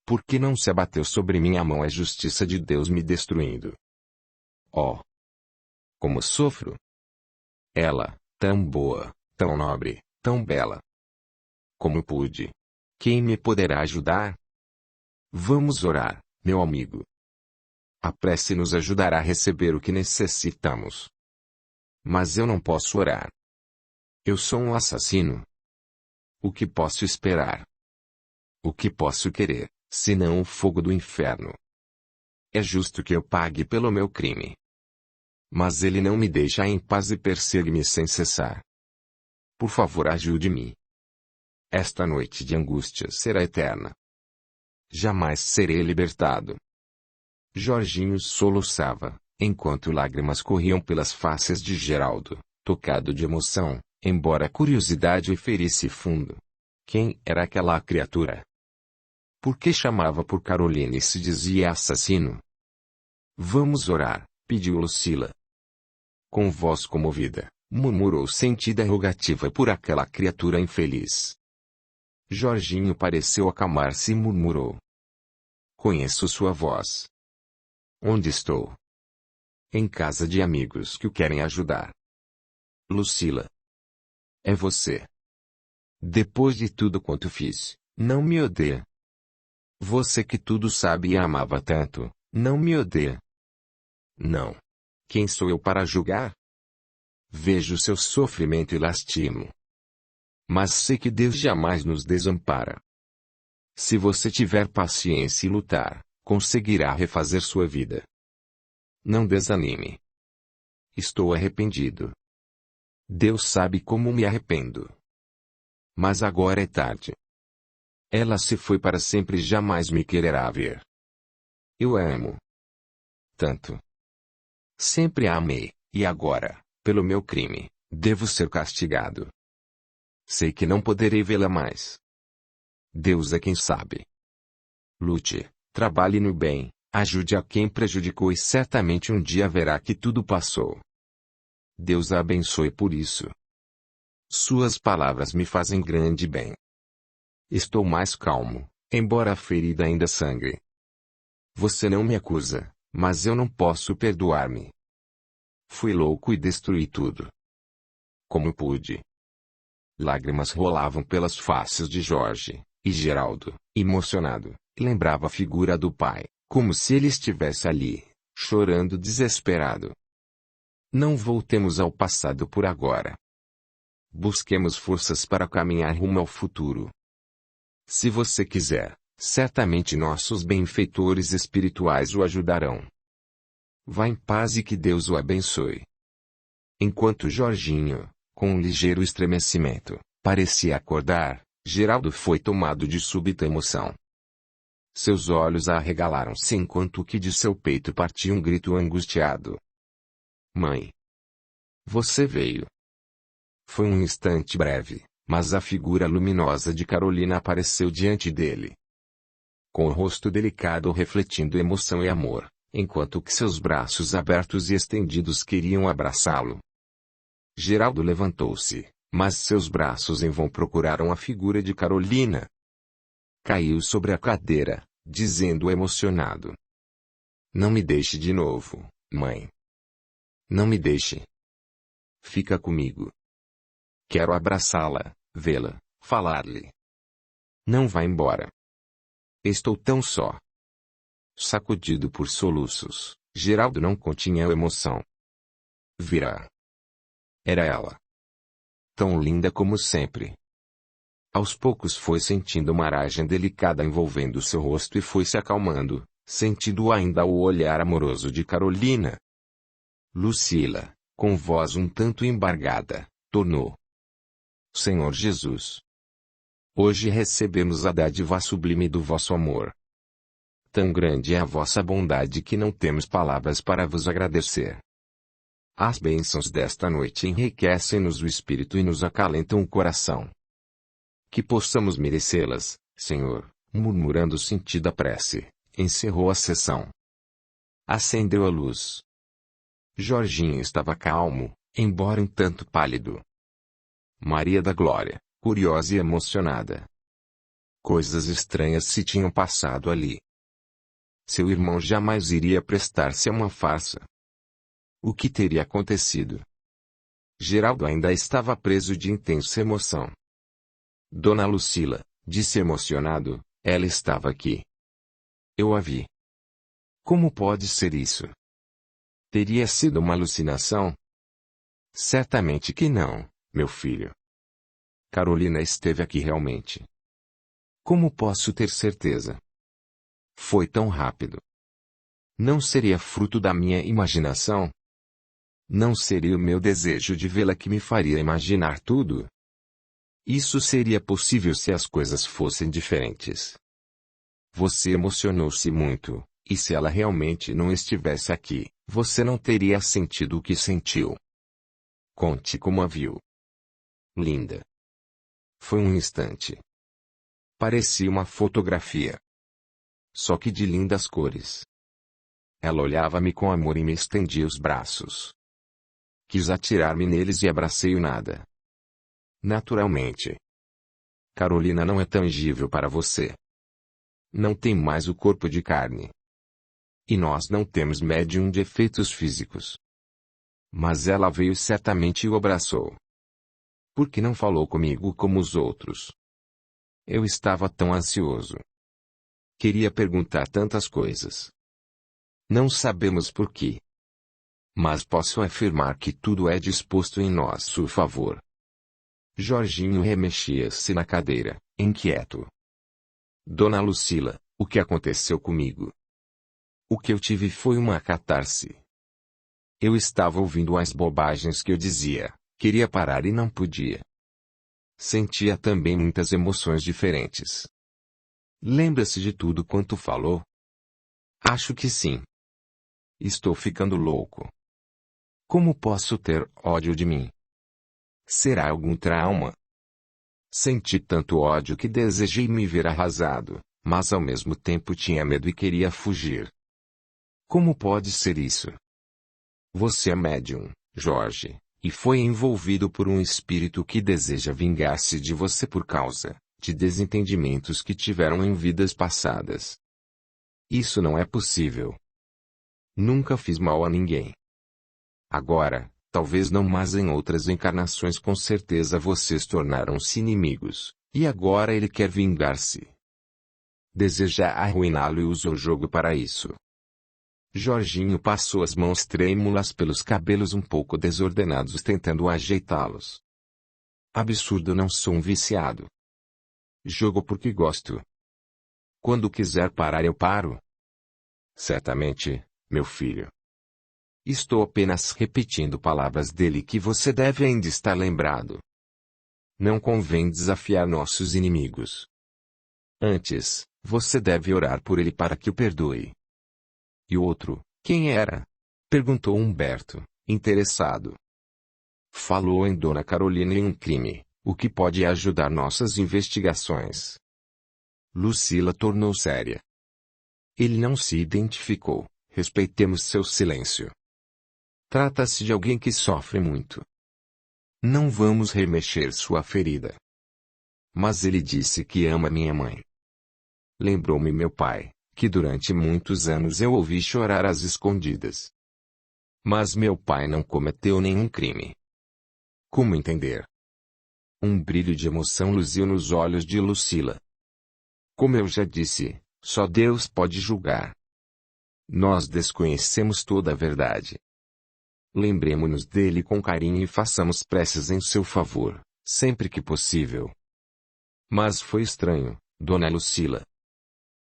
Por que não se abateu sobre minha mão a justiça de Deus me destruindo? Oh! Como sofro! Ela, tão boa, tão nobre, tão bela. Como pude? Quem me poderá ajudar? Vamos orar, meu amigo. A prece nos ajudará a receber o que necessitamos. Mas eu não posso orar. Eu sou um assassino. O que posso esperar? O que posso querer, senão o fogo do inferno? É justo que eu pague pelo meu crime. Mas ele não me deixa em paz e persegue-me sem cessar. Por favor, ajude-me. Esta noite de angústia será eterna. Jamais serei libertado. Jorginho soluçava, enquanto lágrimas corriam pelas faces de Geraldo, tocado de emoção, embora a curiosidade o ferisse fundo. Quem era aquela criatura? Por que chamava por Carolina e se dizia assassino? Vamos orar, pediu Lucila. Com voz comovida, murmurou sentida rogativa por aquela criatura infeliz. Jorginho pareceu acalmar-se e murmurou. Conheço sua voz. Onde estou? Em casa de amigos que o querem ajudar. Lucila. É você. Depois de tudo quanto fiz, não me odeia. Você que tudo sabe e amava tanto, não me odeia. Não. Quem sou eu para julgar? Vejo seu sofrimento e lastimo. Mas sei que Deus jamais nos desampara. Se você tiver paciência e lutar, conseguirá refazer sua vida. Não desanime. Estou arrependido. Deus sabe como me arrependo. Mas agora é tarde. Ela se foi para sempre e jamais me quererá ver. Eu a amo. Tanto. Sempre a amei, e agora, pelo meu crime, devo ser castigado. Sei que não poderei vê-la mais. Deus é quem sabe. Lute, trabalhe no bem, ajude a quem prejudicou e certamente um dia verá que tudo passou. Deus a abençoe por isso. Suas palavras me fazem grande bem. Estou mais calmo, embora a ferida ainda sangre. Você não me acusa, mas eu não posso perdoar-me. Fui louco e destruí tudo. Como pude? Lágrimas rolavam pelas faces de Jorge, e Geraldo, emocionado, lembrava a figura do pai, como se ele estivesse ali, chorando desesperado. Não voltemos ao passado por agora. Busquemos forças para caminhar rumo ao futuro. Se você quiser, certamente nossos benfeitores espirituais o ajudarão. Vá em paz e que Deus o abençoe. Enquanto Jorginho, com um ligeiro estremecimento, parecia acordar, Geraldo foi tomado de súbita emoção. Seus olhos arregalaram-se enquanto que de seu peito partia um grito angustiado. Mãe! Você veio. Foi um instante breve, mas a figura luminosa de Carolina apareceu diante dele. Com o rosto delicado refletindo emoção e amor, enquanto que seus braços abertos e estendidos queriam abraçá-lo. Geraldo levantou-se, mas seus braços em vão procuraram a figura de Carolina. Caiu sobre a cadeira, dizendo emocionado. Não me deixe de novo, mãe. Não me deixe. Fica comigo. Quero abraçá-la, vê-la, falar-lhe. Não vá embora. Estou tão só. Sacudido por soluços, Geraldo não continha a emoção. Virá. Era ela. Tão linda como sempre. Aos poucos foi sentindo uma aragem delicada envolvendo seu rosto e foi se acalmando, sentindo ainda o olhar amoroso de Carolina. Lucila, com voz um tanto embargada, tornou. Senhor Jesus. Hoje recebemos a dádiva sublime do vosso amor. Tão grande é a vossa bondade que não temos palavras para vos agradecer. As bênçãos desta noite enriquecem-nos o espírito e nos acalentam o coração. Que possamos merecê-las, Senhor, murmurando o sentido da prece, encerrou a sessão. Acendeu a luz. Jorginho estava calmo, embora um tanto pálido. Maria da Glória, curiosa e emocionada. Coisas estranhas se tinham passado ali. Seu irmão jamais iria prestar-se a uma farsa. O que teria acontecido? Geraldo ainda estava preso de intensa emoção. Dona Lucila, disse emocionado, ela estava aqui. Eu a vi. Como pode ser isso? Teria sido uma alucinação? Certamente que não, meu filho. Carolina esteve aqui realmente. Como posso ter certeza? Foi tão rápido. Não seria fruto da minha imaginação? Não seria o meu desejo de vê-la que me faria imaginar tudo? Isso seria possível se as coisas fossem diferentes. Você emocionou-se muito, e se ela realmente não estivesse aqui, você não teria sentido o que sentiu. Conte como a viu. Linda. Foi um instante. Parecia uma fotografia. Só que de lindas cores. Ela olhava-me com amor e me estendia os braços. Quis atirar-me neles e abracei o nada. Naturalmente. Carolina não é tangível para você. Não tem mais o corpo de carne. E nós não temos médium de efeitos físicos. Mas ela veio certamente e o abraçou. Por que não falou comigo como os outros? Eu estava tão ansioso. Queria perguntar tantas coisas. Não sabemos por quê. Mas posso afirmar que tudo é disposto em nosso favor. Jorginho remexia-se na cadeira, inquieto. Dona Lucila, o que aconteceu comigo? O que eu tive foi uma catarse. Eu estava ouvindo as bobagens que eu dizia, queria parar e não podia. Sentia também muitas emoções diferentes. Lembra-se de tudo quanto falou? Acho que sim. Estou ficando louco. Como posso ter ódio de mim? Será algum trauma? Senti tanto ódio que desejei me ver arrasado, mas ao mesmo tempo tinha medo e queria fugir. Como pode ser isso? Você é médium, Jorge, e foi envolvido por um espírito que deseja vingar-se de você por causa de desentendimentos que tiveram em vidas passadas. Isso não é possível. Nunca fiz mal a ninguém. Agora, talvez não, mas em outras encarnações com certeza vocês tornaram-se inimigos, e agora ele quer vingar-se. Deseja arruiná-lo e usa o jogo para isso. Jorginho passou as mãos trêmulas pelos cabelos um pouco desordenados tentando ajeitá-los. Absurdo, não sou um viciado. Jogo porque gosto. Quando quiser parar eu paro. Certamente, meu filho. Estou apenas repetindo palavras dele que você deve ainda estar lembrado. Não convém desafiar nossos inimigos. Antes, você deve orar por ele para que o perdoe. E o outro, quem era? Perguntou Humberto, interessado. Falou em Dona Carolina e um crime, o que pode ajudar nossas investigações. Lucila tornou séria. Ele não se identificou, respeitemos seu silêncio. Trata-se de alguém que sofre muito. Não vamos remexer sua ferida. Mas ele disse que ama minha mãe. Lembrou-me meu pai, que durante muitos anos eu ouvi chorar às escondidas. Mas meu pai não cometeu nenhum crime. Como entender? Um brilho de emoção luziu nos olhos de Lucila. Como eu já disse, só Deus pode julgar. Nós desconhecemos toda a verdade. Lembremo-nos dele com carinho e façamos preces em seu favor, sempre que possível. Mas foi estranho, Dona Lucila.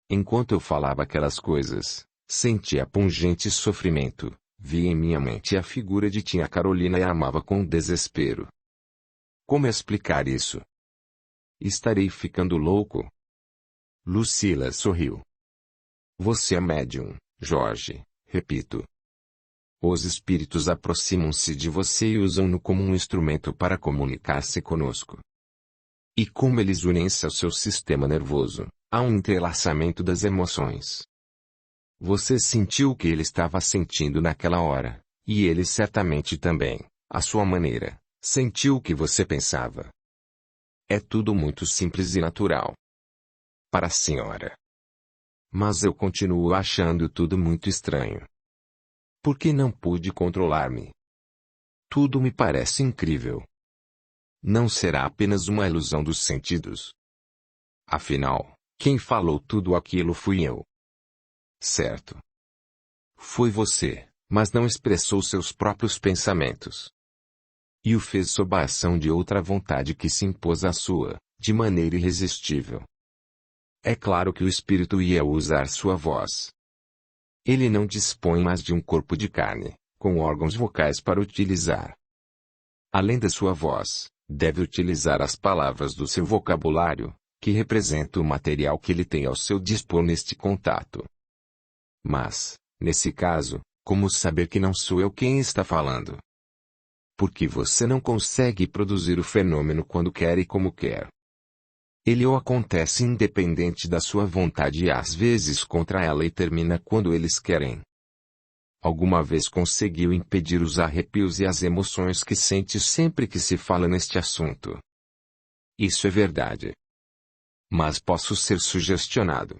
Enquanto eu falava aquelas coisas, sentia pungente sofrimento, vi em minha mente a figura de tia Carolina e a amava com desespero. Como explicar isso? Estarei ficando louco? Lucila sorriu. Você é médium, Jorge, repito. Os espíritos aproximam-se de você e usam-no como um instrumento para comunicar-se conosco. E como eles unem-se ao seu sistema nervoso, há um entrelaçamento das emoções. Você sentiu o que ele estava sentindo naquela hora, e ele certamente também, à sua maneira, sentiu o que você pensava. É tudo muito simples e natural. Para a senhora. Mas eu continuo achando tudo muito estranho. Por que não pude controlar-me? Tudo me parece incrível. Não será apenas uma ilusão dos sentidos? Afinal, quem falou tudo aquilo fui eu. Certo. Foi você, mas não expressou seus próprios pensamentos. E o fez sob a ação de outra vontade que se impôs à sua, de maneira irresistível. É claro que o espírito ia usar sua voz. Ele não dispõe mais de um corpo de carne, com órgãos vocais para utilizar. Além da sua voz, deve utilizar as palavras do seu vocabulário, que representa o material que ele tem ao seu dispor neste contato. Mas, nesse caso, como saber que não sou eu quem está falando? Porque você não consegue produzir o fenômeno quando quer e como quer. Ele ou acontece independente da sua vontade e às vezes contra ela e termina quando eles querem. Alguma vez conseguiu impedir os arrepios e as emoções que sente sempre que se fala neste assunto? Isso é verdade. Mas posso ser sugestionado.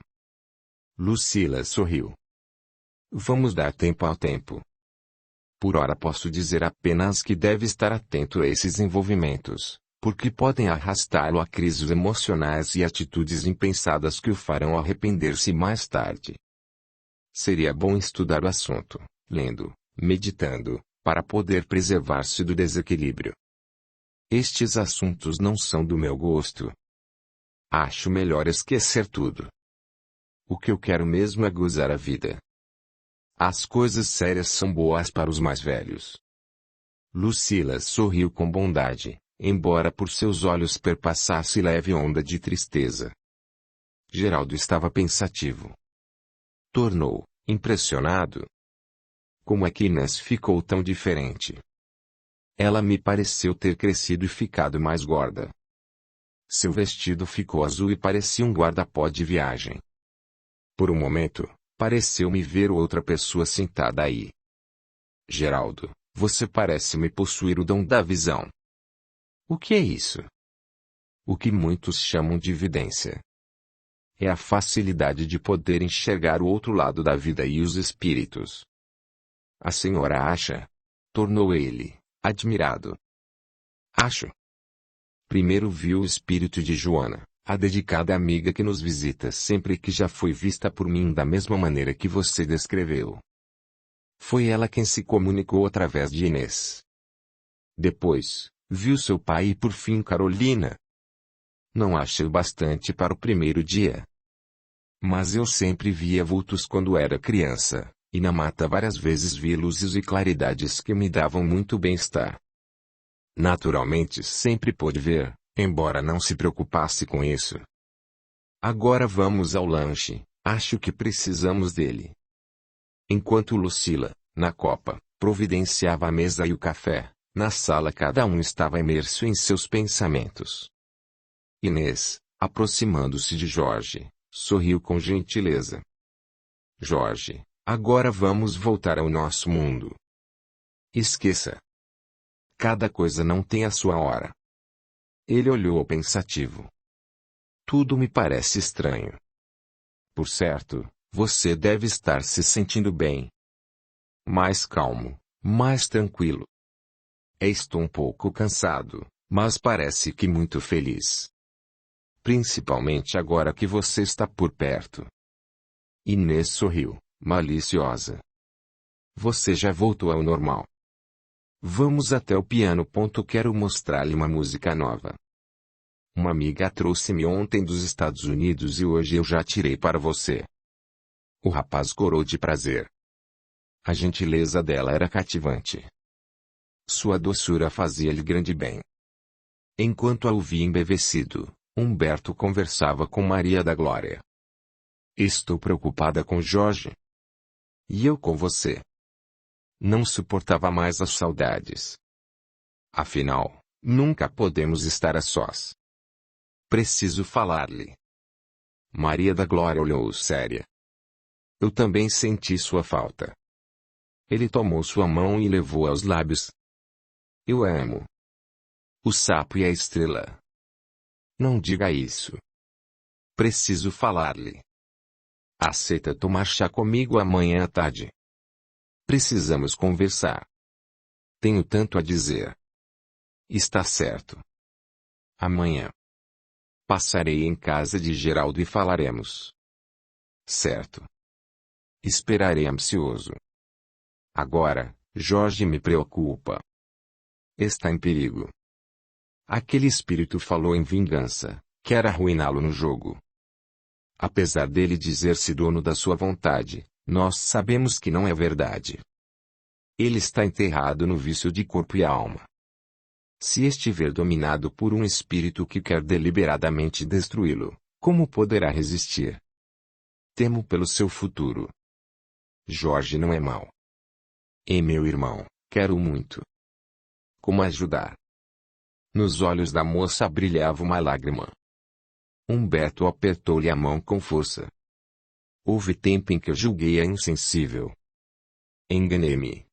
Lucila sorriu. Vamos dar tempo ao tempo. Por ora posso dizer apenas que deve estar atento a esses envolvimentos, porque podem arrastá-lo a crises emocionais e atitudes impensadas que o farão arrepender-se mais tarde. Seria bom estudar o assunto, lendo, meditando, para poder preservar-se do desequilíbrio. Estes assuntos não são do meu gosto. Acho melhor esquecer tudo. O que eu quero mesmo é gozar a vida. As coisas sérias são boas para os mais velhos. Lucila sorriu com bondade, embora por seus olhos perpassasse leve onda de tristeza. Geraldo estava pensativo. Tornou, impressionado. Como é que Inês ficou tão diferente? Ela me pareceu ter crescido e ficado mais gorda. Seu vestido ficou azul e parecia um guarda-pó de viagem. Por um momento, pareceu-me ver outra pessoa sentada aí. Geraldo, você parece-me possuir o dom da visão. O que é isso? O que muitos chamam de vidência. É a facilidade de poder enxergar o outro lado da vida e os espíritos. A senhora acha? Tornou ele, admirado. Acho. Primeiro viu o espírito de Joana, a dedicada amiga que nos visita sempre que já foi vista por mim da mesma maneira que você descreveu. Foi ela quem se comunicou através de Inês. Depois, viu seu pai e por fim Carolina. Não achei bastante para o primeiro dia. Mas eu sempre via vultos quando era criança, e na mata várias vezes vi luzes e claridades que me davam muito bem-estar. Naturalmente sempre pôde ver, embora não se preocupasse com isso. Agora vamos ao lanche, acho que precisamos dele. Enquanto Lucila, na copa, providenciava a mesa e o café, na sala cada um estava imerso em seus pensamentos. Inês, aproximando-se de Jorge, sorriu com gentileza. Jorge, agora vamos voltar ao nosso mundo. Esqueça. Cada coisa não tem a sua hora. Ele olhou pensativo. Tudo me parece estranho. Por certo, você deve estar se sentindo bem. Mais calmo, mais tranquilo. Estou um pouco cansado, mas parece que muito feliz. Principalmente agora que você está por perto. Inês sorriu, maliciosa. Você já voltou ao normal. Vamos até o piano. Quero mostrar-lhe uma música nova. Uma amiga trouxe-me ontem dos Estados Unidos e hoje eu já tirei para você. O rapaz corou de prazer. A gentileza dela era cativante. Sua doçura fazia-lhe grande bem. Enquanto a ouvia embevecido, Humberto conversava com Maria da Glória. Estou preocupada com Jorge. E eu com você. Não suportava mais as saudades. Afinal, nunca podemos estar a sós. Preciso falar-lhe. Maria da Glória olhou séria. Eu também senti sua falta. Ele tomou sua mão e levou aos lábios. Eu a amo. O sapo e a estrela. Não diga isso. Preciso falar-lhe. Aceita tomar chá comigo amanhã à tarde? Precisamos conversar. Tenho tanto a dizer. Está certo. Amanhã. Passarei em casa de Geraldo e falaremos. Certo. Esperarei ansioso. Agora, Jorge me preocupa. Está em perigo. Aquele espírito falou em vingança, quer arruiná-lo no jogo. Apesar dele dizer-se dono da sua vontade, nós sabemos que não é verdade. Ele está enterrado no vício de corpo e alma. Se estiver dominado por um espírito que quer deliberadamente destruí-lo, como poderá resistir? Temo pelo seu futuro. Jorge não é mau. É meu irmão, quero muito. Como ajudar? Nos olhos da moça brilhava uma lágrima. Humberto apertou-lhe a mão com força. Houve tempo em que eu julguei-a insensível. Enganei-me.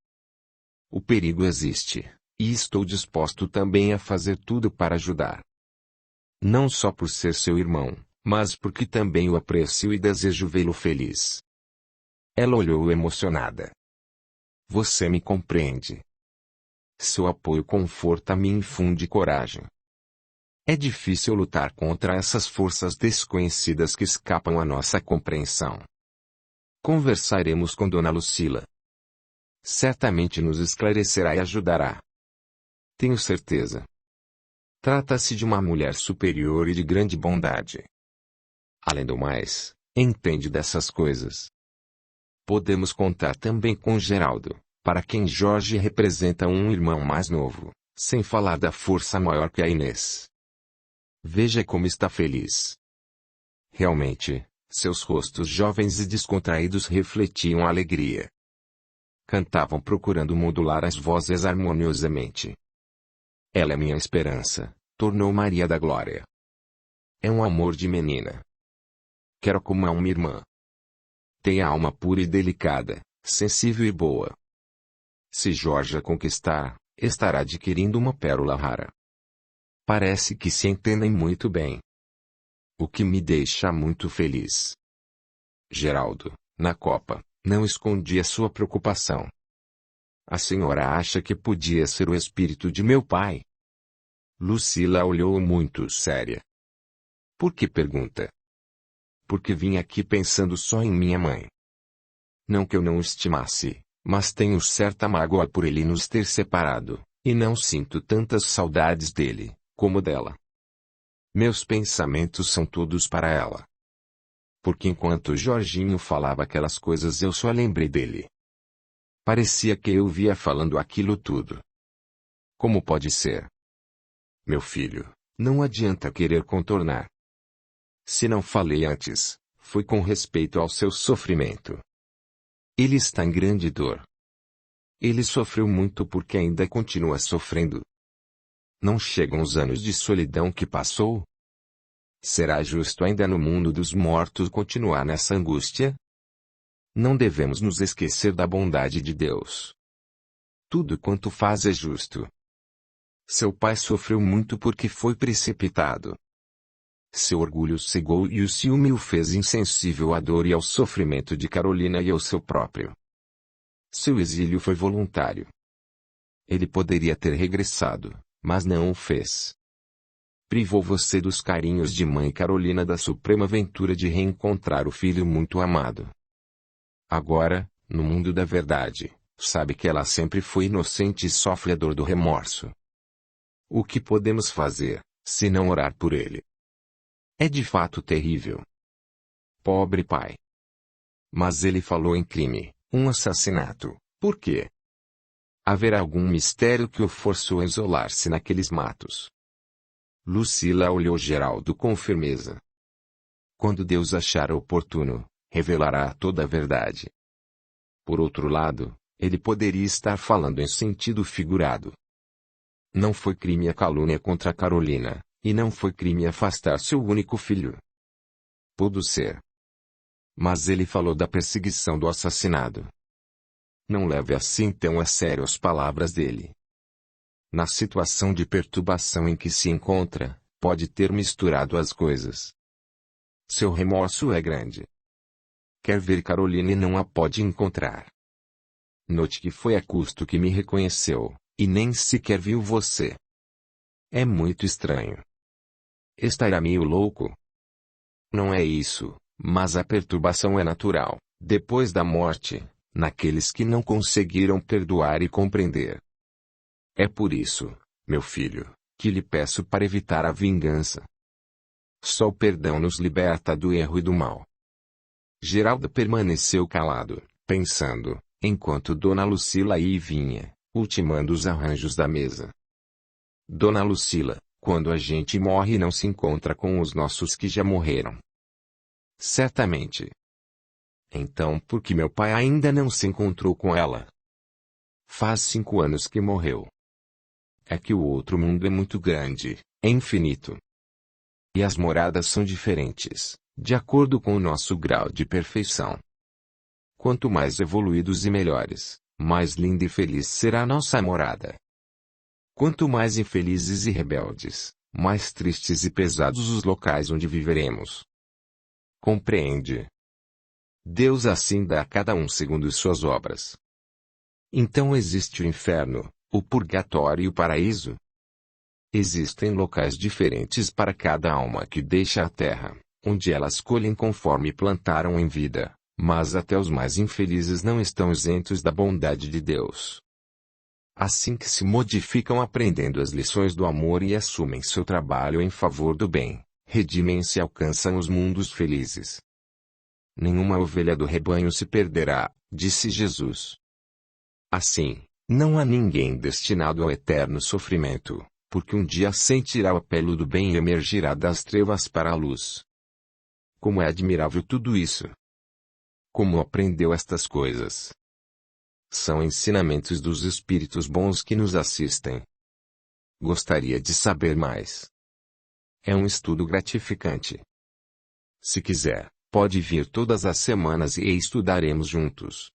O perigo existe, e estou disposto também a fazer tudo para ajudar. Não só por ser seu irmão, mas porque também o aprecio e desejo vê-lo feliz. Ela olhou emocionada. Você me compreende. Seu apoio conforta-me e infunde coragem. É difícil lutar contra essas forças desconhecidas que escapam à nossa compreensão. Conversaremos com Dona Lucila. Certamente nos esclarecerá e ajudará. Tenho certeza. Trata-se de uma mulher superior e de grande bondade. Além do mais, entende dessas coisas. Podemos contar também com Geraldo, para quem Jorge representa um irmão mais novo, sem falar da força maior que a Inês. Veja como está feliz. Realmente, seus rostos jovens e descontraídos refletiam alegria. Cantavam procurando modular as vozes harmoniosamente. Ela é minha esperança, tornou Maria da Glória. É um amor de menina. Quero como a uma irmã. Tem a alma pura e delicada, sensível e boa. Se Jorge a conquistar, estará adquirindo uma pérola rara. Parece que se entendem muito bem. O que me deixa muito feliz. Geraldo, na Copa, não escondia sua preocupação. A senhora acha que podia ser o espírito de meu pai? Lucila olhou muito séria. Por que pergunta? Porque vim aqui pensando só em minha mãe. Não que eu não o estimasse, mas tenho certa mágoa por ele nos ter separado, e não sinto tantas saudades dele, como dela. Meus pensamentos são todos para ela. Porque enquanto Jorginho falava aquelas coisas eu só lembrei dele. Parecia que eu via falando aquilo tudo. Como pode ser? Meu filho, não adianta querer contornar. Se não falei antes, foi com respeito ao seu sofrimento. Ele está em grande dor. Ele sofreu muito porque ainda continua sofrendo. Não chegam os anos de solidão que passou? Será justo ainda no mundo dos mortos continuar nessa angústia? Não devemos nos esquecer da bondade de Deus. Tudo quanto faz é justo. Seu pai sofreu muito porque foi precipitado. Seu orgulho cegou e o ciúme o fez insensível à dor e ao sofrimento de Carolina e ao seu próprio. Seu exílio foi voluntário. Ele poderia ter regressado, mas não o fez. Privou você dos carinhos de mãe Carolina da suprema ventura de reencontrar o filho muito amado. Agora, no mundo da verdade, sabe que ela sempre foi inocente e sofre a dor do remorso. O que podemos fazer, se não orar por ele? É de fato terrível. Pobre pai. Mas ele falou em crime, um assassinato, por quê? Haverá algum mistério que o forçou a isolar-se naqueles matos. Lucila olhou Geraldo com firmeza. Quando Deus achar oportuno, revelará toda a verdade. Por outro lado, ele poderia estar falando em sentido figurado. Não foi crime a calúnia contra Carolina, e não foi crime afastar seu único filho. Pode ser. Mas ele falou da perseguição do assassinado. Não leve assim tão a sério as palavras dele. Na situação de perturbação em que se encontra, pode ter misturado as coisas. Seu remorso é grande. Quer ver Carolina e não a pode encontrar. Note que foi a custo que me reconheceu, e nem sequer viu você. É muito estranho. Estará meio louco? Não é isso, mas a perturbação é natural, depois da morte, naqueles que não conseguiram perdoar e compreender. É por isso, meu filho, que lhe peço para evitar a vingança. Só o perdão nos liberta do erro e do mal. Geraldo permaneceu calado, pensando, enquanto Dona Lucila ia e vinha, ultimando os arranjos da mesa. Dona Lucila, quando a gente morre não se encontra com os nossos que já morreram. Certamente. Então por que meu pai ainda não se encontrou com ela? Faz 5 anos que morreu. É que o outro mundo é muito grande, é infinito. E as moradas são diferentes, de acordo com o nosso grau de perfeição. Quanto mais evoluídos e melhores, mais linda e feliz será a nossa morada. Quanto mais infelizes e rebeldes, mais tristes e pesados os locais onde viveremos. Compreende? Deus assim dá a cada um segundo suas obras. Então existe o inferno, o purgatório e o paraíso? Existem locais diferentes para cada alma que deixa a terra, onde elas colhem conforme plantaram em vida, mas até os mais infelizes não estão isentos da bondade de Deus. Assim que se modificam aprendendo as lições do amor e assumem seu trabalho em favor do bem, redimem-se e alcançam os mundos felizes. Nenhuma ovelha do rebanho se perderá, disse Jesus. Assim, não há ninguém destinado ao eterno sofrimento, porque um dia sentirá o apelo do bem e emergirá das trevas para a luz. Como é admirável tudo isso! Como aprendeu estas coisas? São ensinamentos dos espíritos bons que nos assistem. Gostaria de saber mais. É um estudo gratificante. Se quiser, pode vir todas as semanas e estudaremos juntos.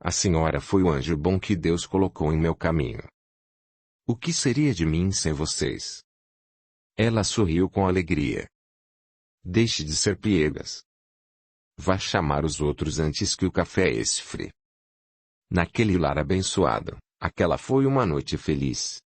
A senhora foi o anjo bom que Deus colocou em meu caminho. O que seria de mim sem vocês? Ela sorriu com alegria. Deixe de ser piegas. Vá chamar os outros antes que o café esfrie. Naquele lar abençoado, aquela foi uma noite feliz.